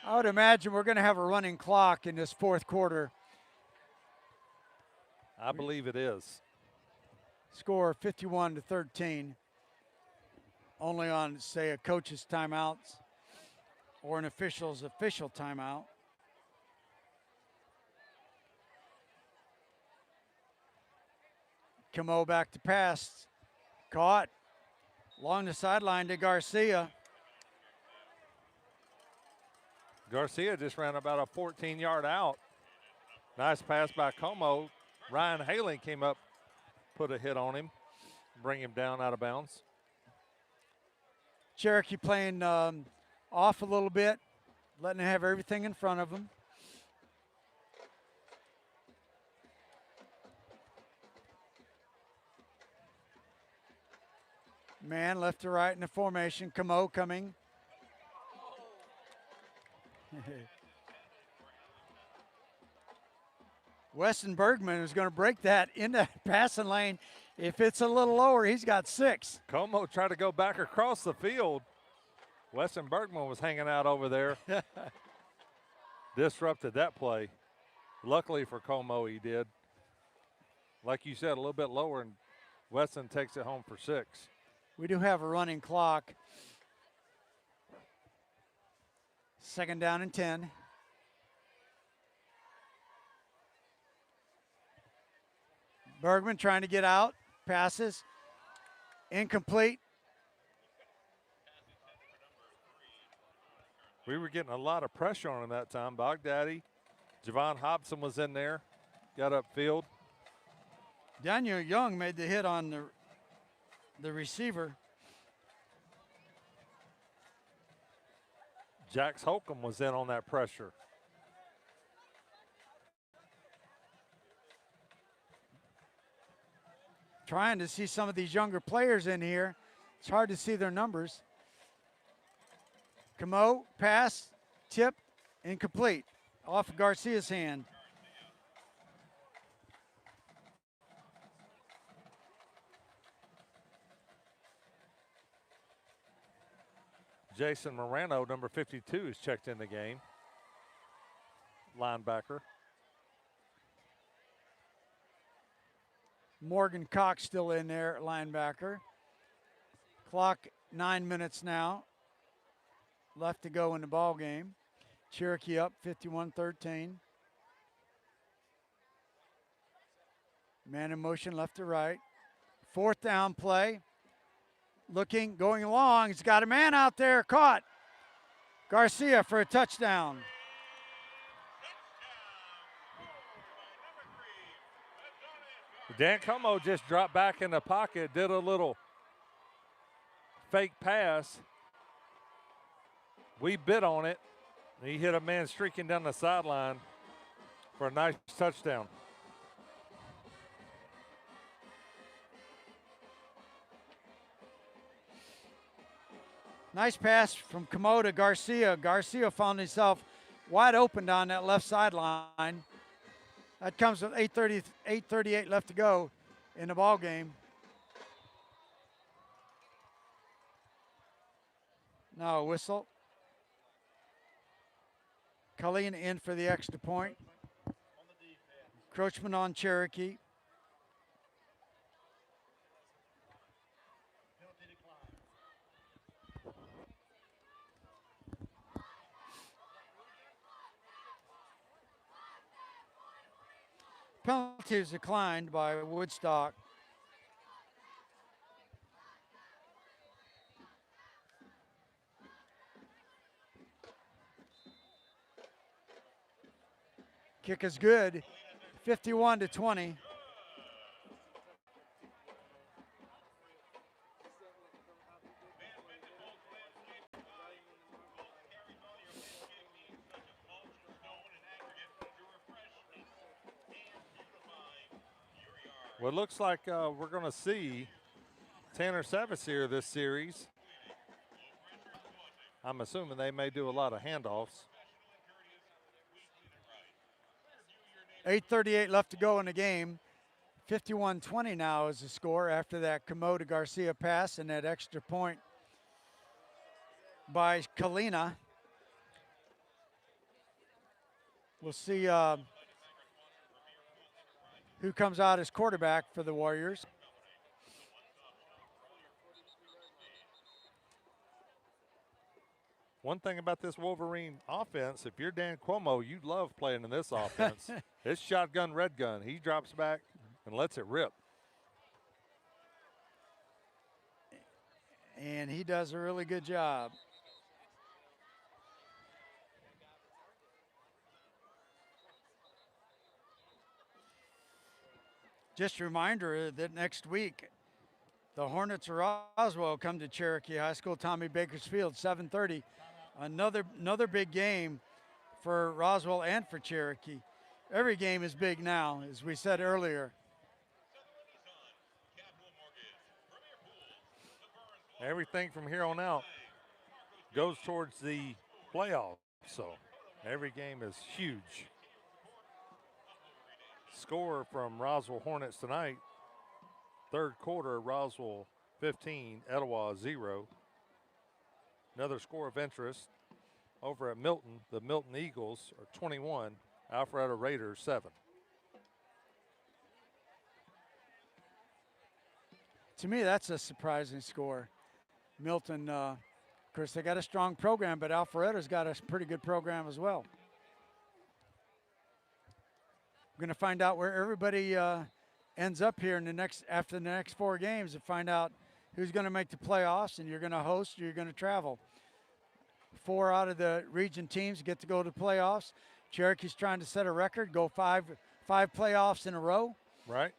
I would imagine we're going to have a running clock in this fourth quarter. I believe it is. Score 51-13. Only on, say, a coach's timeouts or an official's official timeout. Camo back to pass. Caught. Along the sideline to Garcia. Garcia just ran about a 14-yard out. Nice pass by Como. Ryan Haling came up, put a hit on him, bring him down out of bounds. Cherokee playing off a little bit, letting them have everything in front of them. Man left to right in the formation. Camo coming. Weston Bergman is going to break that in the passing lane. If it's a little lower, he's got 6. Como tried to go back across the field. Weston Bergman was hanging out over there. Disrupted that play. Luckily for Como, he did. Like you said, a little bit lower, and Weston takes it home for 6. We do have a running clock. 2nd down and 10. Bergman trying to get out. Passes. Incomplete. We were getting a lot of pressure on him that time. Bogdaddy, Javon Hobson was in there. Got upfield. Daniel Young made the hit on the receiver. Jax Holcomb was in on that pressure. Trying to see some of these younger players in here. It's hard to see their numbers. Camo, pass, tip, incomplete. Off of Garcia's hand. Jason Morano, number 52, is checked in the game. Linebacker. Morgan Cox still in there, linebacker. Clock 9 minutes now left to go in the ball game. Cherokee up 51-13. Man in motion left to right. Fourth down play. Looking, going long. He's got a man out there. Caught. Garcia for a touchdown. Dan Como just dropped back in the pocket, did a little fake pass. We bit on it. He hit a man streaking down the sideline for a nice touchdown. Nice pass from Como to Garcia. Garcia found himself wide open down that left sideline. That comes with 8:38 left to go in the ball game. Now a whistle. Colleen in for the extra point. Encroachment on Cherokee. Penalty is declined by Woodstock. Kick is good, 51-20. Well, it looks like we're going to see Tanner Savas here this series. I'm assuming they may do a lot of handoffs. 8:38 left to go in the game. 51-20 now is the score after that Como to Garcia pass and that extra point by Kalina. We'll see who comes out as quarterback for the Warriors. One thing about this Wolverine offense, if you're Dan Cuomo, you love playing in this offense. It's shotgun, red gun. He drops back and lets it rip. And he does a really good job. Just a reminder that next week, the Hornets of Roswell come to Cherokee High School, Tommy Bakersfield, 7:30. Another big game for Roswell and for Cherokee. Every game is big now, as we said earlier. Everything from here on out goes towards the playoffs, so every game is huge. Score from Roswell Hornets tonight, third quarter, Roswell 15, Etowah 0. Another score of interest over at Milton. The Milton Eagles are 21, Alpharetta Raiders 7. To me, that's a surprising score. Milton, of course, they got a strong program, but Alpharetta's got a pretty good program as well. We're going to find out where everybody ends up here in after the next 4 games and find out who's going to make the playoffs, and you're going to host or you're going to travel. 4 out of the region teams get to go to the playoffs. Cherokee's trying to set a record, go five playoffs in a row. Right.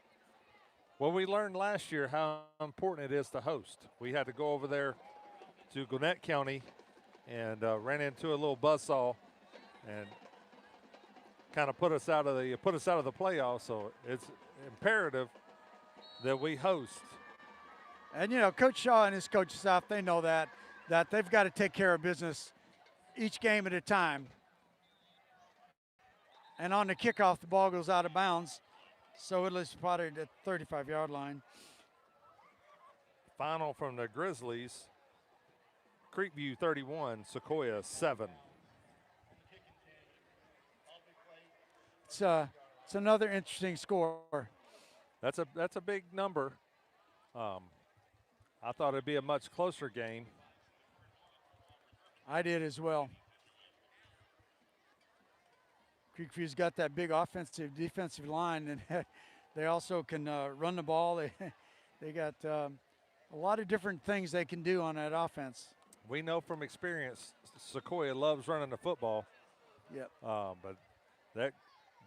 Well, we learned last year how important it is to host. We had to go over there to Gwinnett County and ran into a little buzzsaw and kind of put us out of the playoffs. So it's imperative that we host. And you know, Coach Shaw and his coaching staff, they know that they've got to take care of business each game at a time. And on the kickoff, the ball goes out of bounds, so it is spotted at the 35-yard line. Final from the Grizzlies: Creekview 31, Sequoia 7. It's another interesting score. That's a big number. I thought it'd be a much closer game. I did as well. Creekview's got that big offensive defensive line, and they also can run the ball. They got a lot of different things they can do on that offense. We know from experience, Sequoia loves running the football. Yep. But that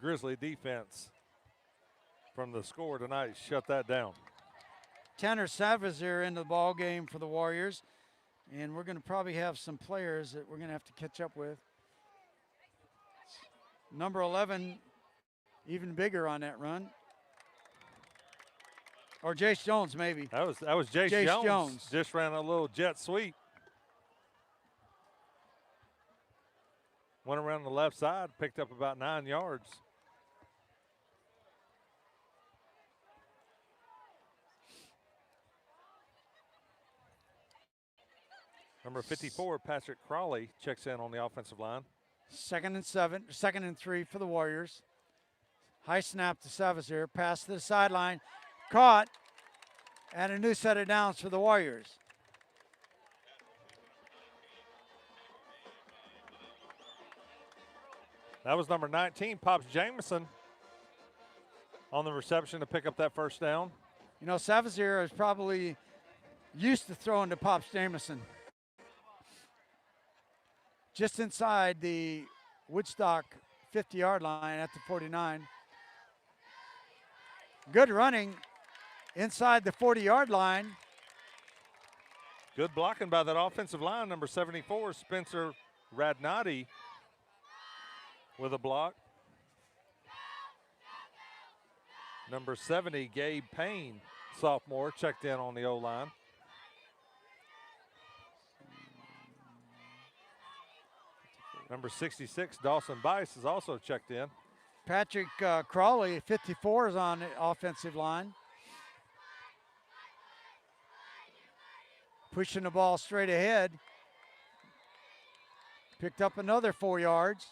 Grizzly defense from the score tonight shut that down. Tanner Savazier in the ball game for the Warriors, and we're going to probably have some players that we're going to have to catch up with. Number 11, even bigger on that run. Or Jace Jones, maybe. That was Jace Jones. Just ran a little jet sweep. Went around the left side, picked up about 9 yards. Number 54, Patrick Crawley, checks in on the offensive line. 2nd and 7, 2nd and 3 for the Warriors. High snap to Savazier, pass to the sideline, caught, and a new set of downs for the Warriors. That was number 19, Pops Jameson, on the reception to pick up that first down. You know, Savazier is probably used to throwing to Pops Jameson. Just inside the Woodstock 50-yard line at the 49. Good running inside the 40-yard line. Good blocking by that offensive line, number 74, Spencer Radnati, with a block. Number 70, Gabe Payne, sophomore, checked in on the O-line. Number 66, Dawson Bice, is also checked in. Patrick Crawley, 54, is on the offensive line. Pushing the ball straight ahead. Picked up another 4 yards.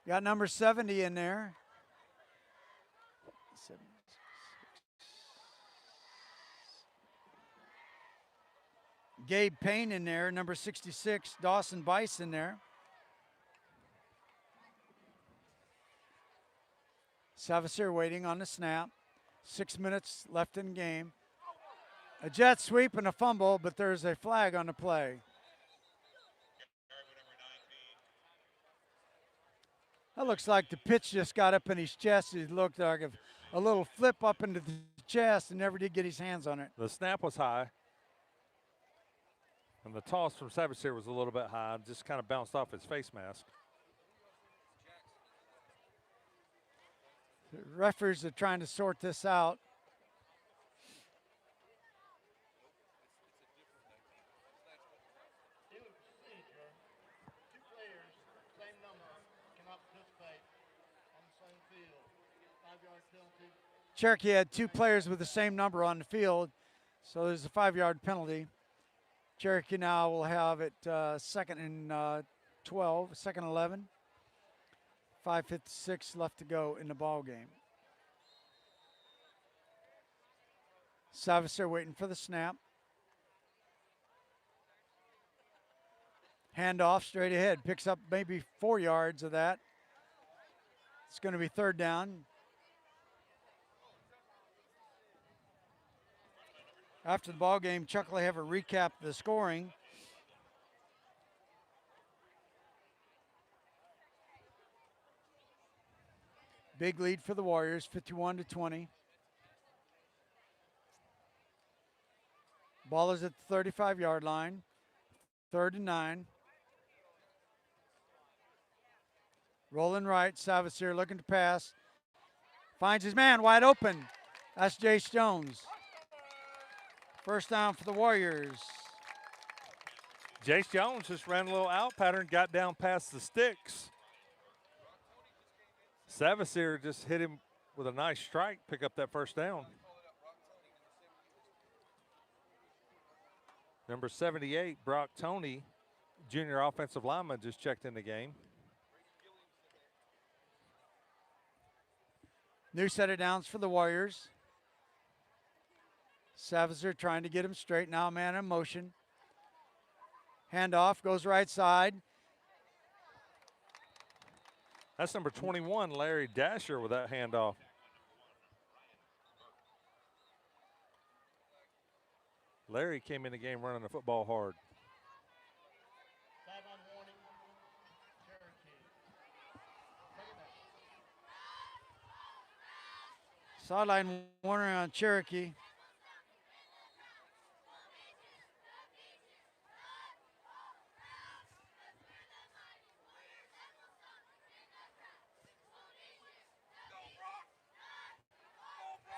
Got number 70 in there. Gabe Payne in there, number 66, Dawson Bice in there. Savazier waiting on the snap. 6 minutes left in game. A jet sweep and a fumble, but there's a flag on the play. That looks like the pitch just got up in his chest. It looked like a little flip up into the chest and never did get his hands on it. The snap was high. And the toss from Savazier was a little bit high, just kind of bounced off his face mask. The referees are trying to sort this out. Cherokee had 2 players with the same number on the field, so there's a 5-yard penalty. Cherokee now will have it 2nd and 12, 2nd and 11. 5:56 left to go in the ball game. Savazier waiting for the snap. Handoff straight ahead, picks up maybe 4 yards of that. It's going to be 3rd down. After the ball game, Chuck will have a recap of the scoring. Big lead for the Warriors, 51-20. Ball is at the 35-yard line, 3rd and 9. Rolling right, Savazier looking to pass. Finds his man wide open. That's Jace Jones. First down for the Warriors. Jace Jones just ran a little out pattern, got down past the sticks. Savazier just hit him with a nice strike, pick up that first down. Number 78, Brock Toney, junior offensive lineman, just checked in the game. New set of downs for the Warriors. Savitzer trying to get him straight. Now man in motion. Handoff goes right side. That's number 21, Larry Dasher, with that handoff. Larry came in the game running the football hard. Sideline warning on Cherokee.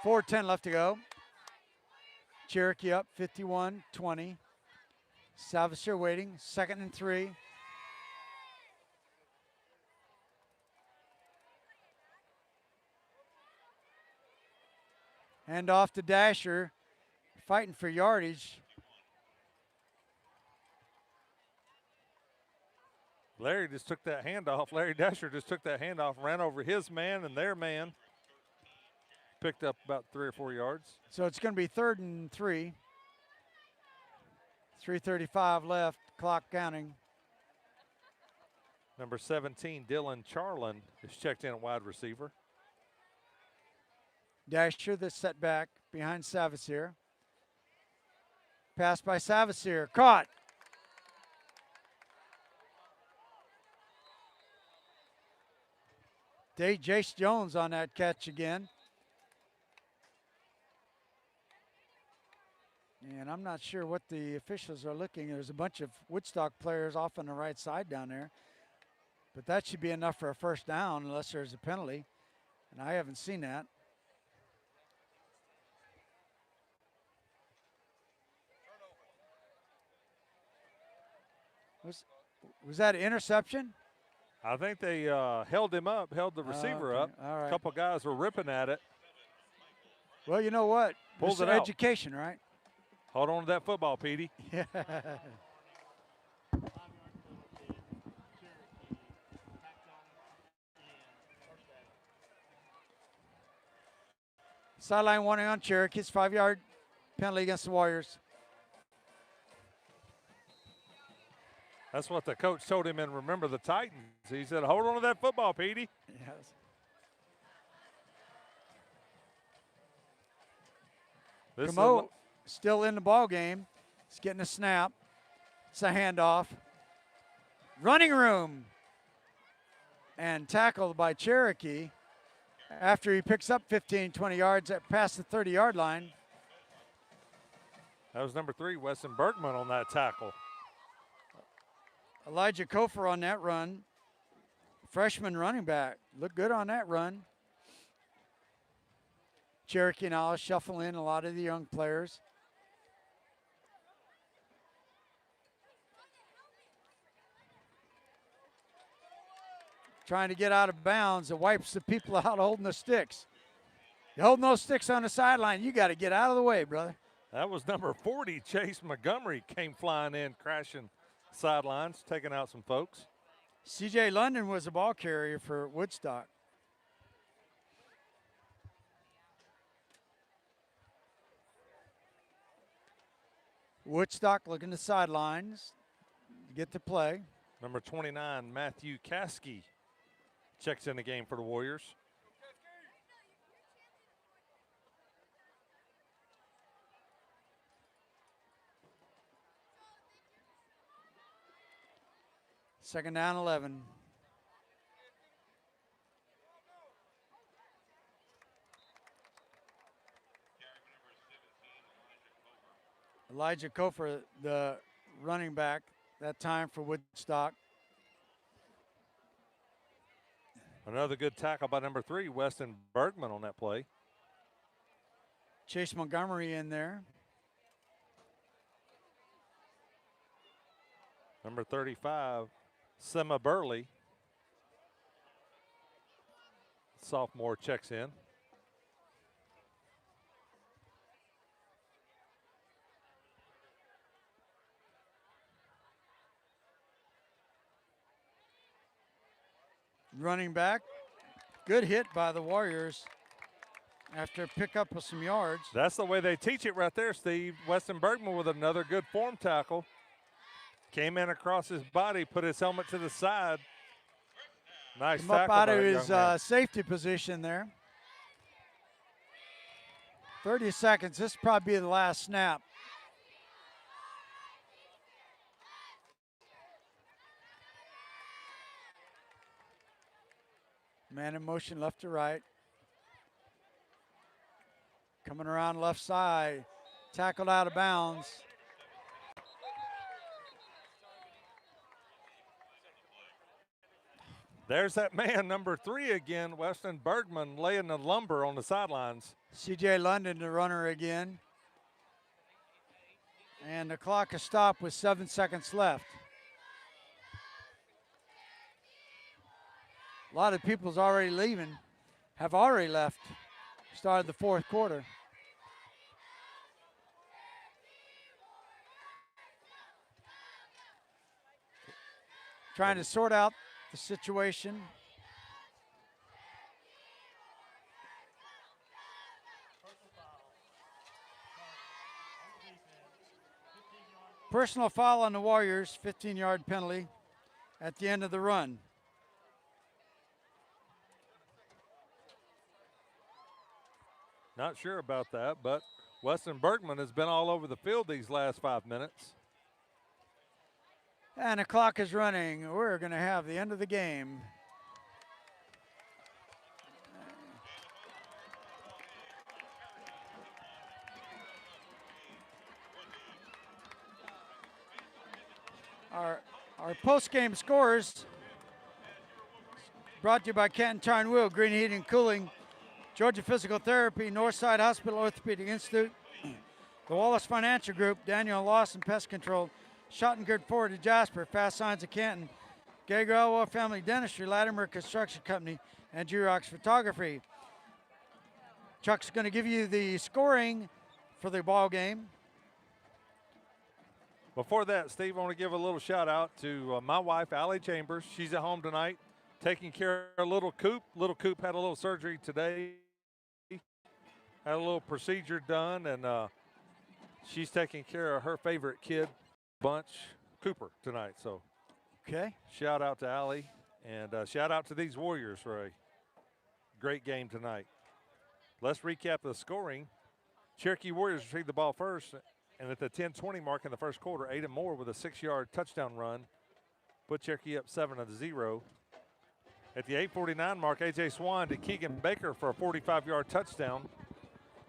.4:10 left to go. Cherokee up 51-20. Savitzer waiting, 2nd and 3. Hand off to Dasher, fighting for yardage. Larry just took that handoff. Larry Dasher just took that handoff, ran over his man and their man. Picked up about 3 or 4 yards. So it's going to be 3rd and 3. 3:35 left, clock counting. Number 17, Dylan Charlon, is checked in at wide receiver. Dasher, the setback behind Savitzer. Pass by Savitzer, caught. Jace Jones on that catch again. And I'm not sure what the officials are looking. There's a bunch of Woodstock players off on the right side down there. But that should be enough for a first down unless there's a penalty. And I haven't seen that. Was that an interception? I think they held him up, held the receiver okay. up. All right. A couple guys were ripping at it. Well, you know what? Pulled This it is out. education, right? Hold on to that football, Petey. Yeah. Sideline warning on Cherokee's 5-yard penalty against the Warriors. That's what the coach told him in Remember the Titans. He said, hold on to that football, Petey. Yes. This Camo still in the ball game. He's getting a snap. It's a handoff. Running room. And tackled by Cherokee after he picks up 15, 20 yards past the 30-yard line. That was number 3, Weston Bergman, on that tackle. Elijah Kofer on that run. Freshman running back. Looked good on that run. Cherokee now shuffle in a lot of the young players. Trying to get out of bounds. It wipes the people out holding the sticks. You're holding those sticks on the sideline, you got to get out of the way, brother. That was number 40, Chase Montgomery, came flying in, crashing sidelines, taking out some folks. C.J. London was a ball carrier for Woodstock. Woodstock looking to sidelines to get to play. Number 29, Matthew Caskey, checks in the game for the Warriors. Second down, 11. Elijah Kofer, the running back, that time for Woodstock. Another good tackle by number 3, Weston Bergman, on that play. Chase Montgomery in there. Number 35, Sema Burley, sophomore, checks in. Running back, good hit by the Warriors. after a pickup of some yards. That's the way they teach it right there, Steve. Weston Bergman with another good form tackle. Came in across his body, put his helmet to the side. Nice Come tackle up out by of that his young man. safety position there. 30 seconds. This will probably be the last snap. Man in motion left to right. Coming around left side. Tackled out of bounds. There's that man, number 3 again, Weston Bergman, laying the lumber on the sidelines. C.J. London, the runner again. And the clock is stopped with 7 seconds left. A lot of people's already leaving, have already left. Started the fourth quarter. Trying to sort out the situation. Personal foul on the Warriors, 15-yard penalty at the end of the run. Not sure about that, but Weston Bergman has been all over the field these last 5 minutes. And the clock is running. We're going to have the end of the game. Our post-game scores brought to you by Canton Tire and Wheel, Green Heating and Cooling, Georgia Physical Therapy, Northside Hospital Orthopedic Institute, the Wallace Financial Group, Daniel Lawson Pest Control, Schottengerd Ford of Jasper, Fast Signs of Canton, Gager Elwell Family Dentistry, Latimer Construction Company, and G-Rocks Photography. Chuck's going to give you the scoring for the ball game. Before that, Steve, I want to give a little shout out to my wife, Allie Chambers. She's at home tonight taking care of little Coop. Little Coop had a little surgery today, had a little procedure done, and she's taking care of her favorite kid bunch, Cooper, tonight. So okay, shout out to Allie, and shout out to these Warriors for a great game tonight. Let's recap the scoring. Cherokee Warriors retrieved the ball first, and at the 10:20 mark in the first quarter, Aiden Moore with a 6-yard touchdown run put Cherokee up 7-0. At the 8:49 mark, A.J. Swan to Keegan Baker for a 45-yard touchdown.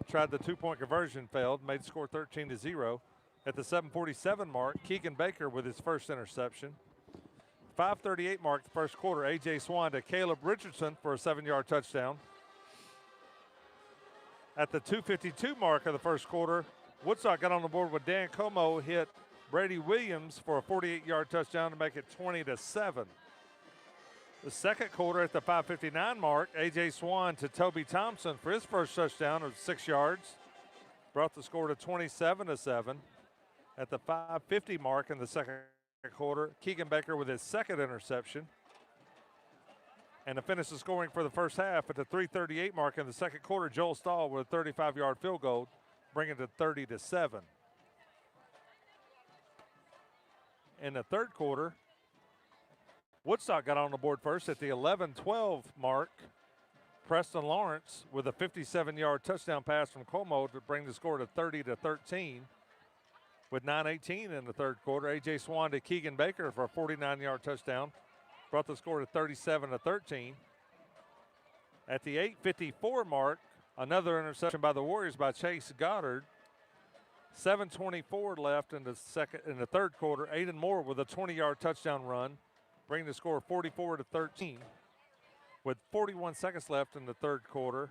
Tried the 2-point conversion, failed, made the score 13-0. At the 7:47 mark, Keegan Baker with his first interception. 5:38 mark the first quarter, A.J. Swan to Caleb Richardson for a 7-yard touchdown. At the 2:52 mark of the first quarter, Woodstock got on the board with Dan Como, hit Brady Williams for a 48-yard touchdown to make it 20-7. The second quarter at the 5:59 mark, A.J. Swan to Toby Thompson for his first touchdown of 6 yards. Brought the score to 27-7. At the 5:50 mark in the second quarter, Keegan Baker with his second interception. And to finish the scoring for the first half, at the 3:38 mark in the second quarter, Joel Stahl with a 35-yard field goal, bringing it to 30-7. In the third quarter, Woodstock got on the board first at the 11:12 mark. Preston Lawrence with a 57-yard touchdown pass from Como to bring the score to 30-13. With 9:18 in the third quarter, A.J. Swan to Keegan Baker for a 49-yard touchdown, brought the score to 37-13. At the 8:54 mark, another interception by the Warriors by Chase Goddard. 7:24 left in the third quarter. Aiden Moore with a 20-yard touchdown run, bringing the score 44-13. With 41 seconds left in the third quarter,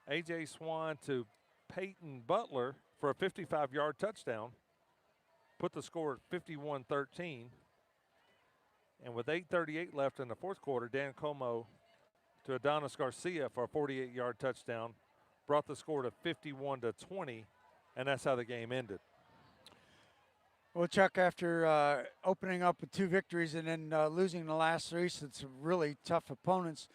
A.J. Swan to Peyton Butler for a 55-yard touchdown, put the score at 51-13. And with 8:38 left in the fourth quarter, Dan Como to Adonis Garcia for a 48-yard touchdown, brought the score to 51-20, and that's how the game ended. Well, Chuck, after opening up with 2 victories and then losing the last 3 to some really tough opponents,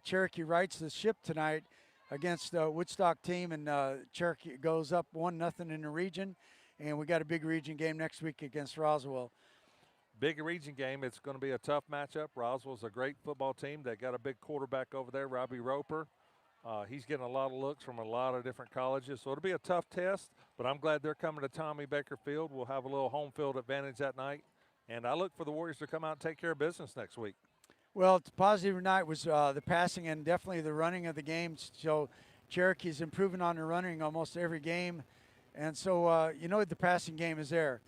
Cherokee rights the ship tonight. against the Woodstock team, and Cherokee goes up 1-0 in the region. And we got a big region game next week against Roswell. Big region game. It's going to be a tough matchup. Roswell's a great football team. They got a big quarterback over there, Robbie Roper. He's getting a lot of looks from a lot of different colleges, so it'll be a tough test, but I'm glad they're coming to Tommy Baker Field. We'll have a little home field advantage that night, and I look for the Warriors to come out and take care of business next week. Well, the positive night was the passing and definitely the running of the game. So Cherokee's improving on the running almost every game, and so the passing game is there.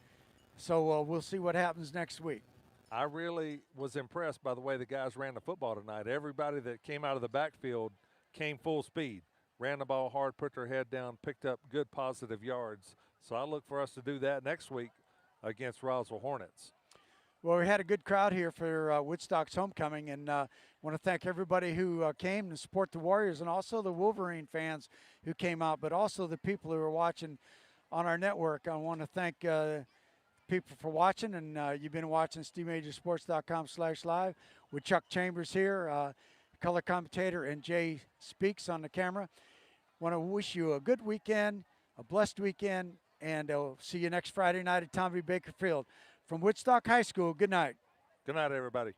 So we'll see what happens next week. I really was impressed by the way the guys ran the football tonight. Everybody that came out of the backfield came full speed, ran the ball hard, put their head down, picked up good positive yards. So I look for us to do that next week against Roswell Hornets. Well, we had a good crowd here for Woodstock's homecoming, and want to thank everybody who came to support the Warriors, and also the Wolverine fans who came out, but also the people who are watching on our network. I want to thank people for watching, and you've been watching SteamAgeSports.com/live with Chuck Chambers here, color commentator, and Jay Speaks on the camera. Want to wish you a good weekend, a blessed weekend, and I'll see you next Friday night at Tommy Baker Field. From Woodstock High School, good night. Good night, everybody.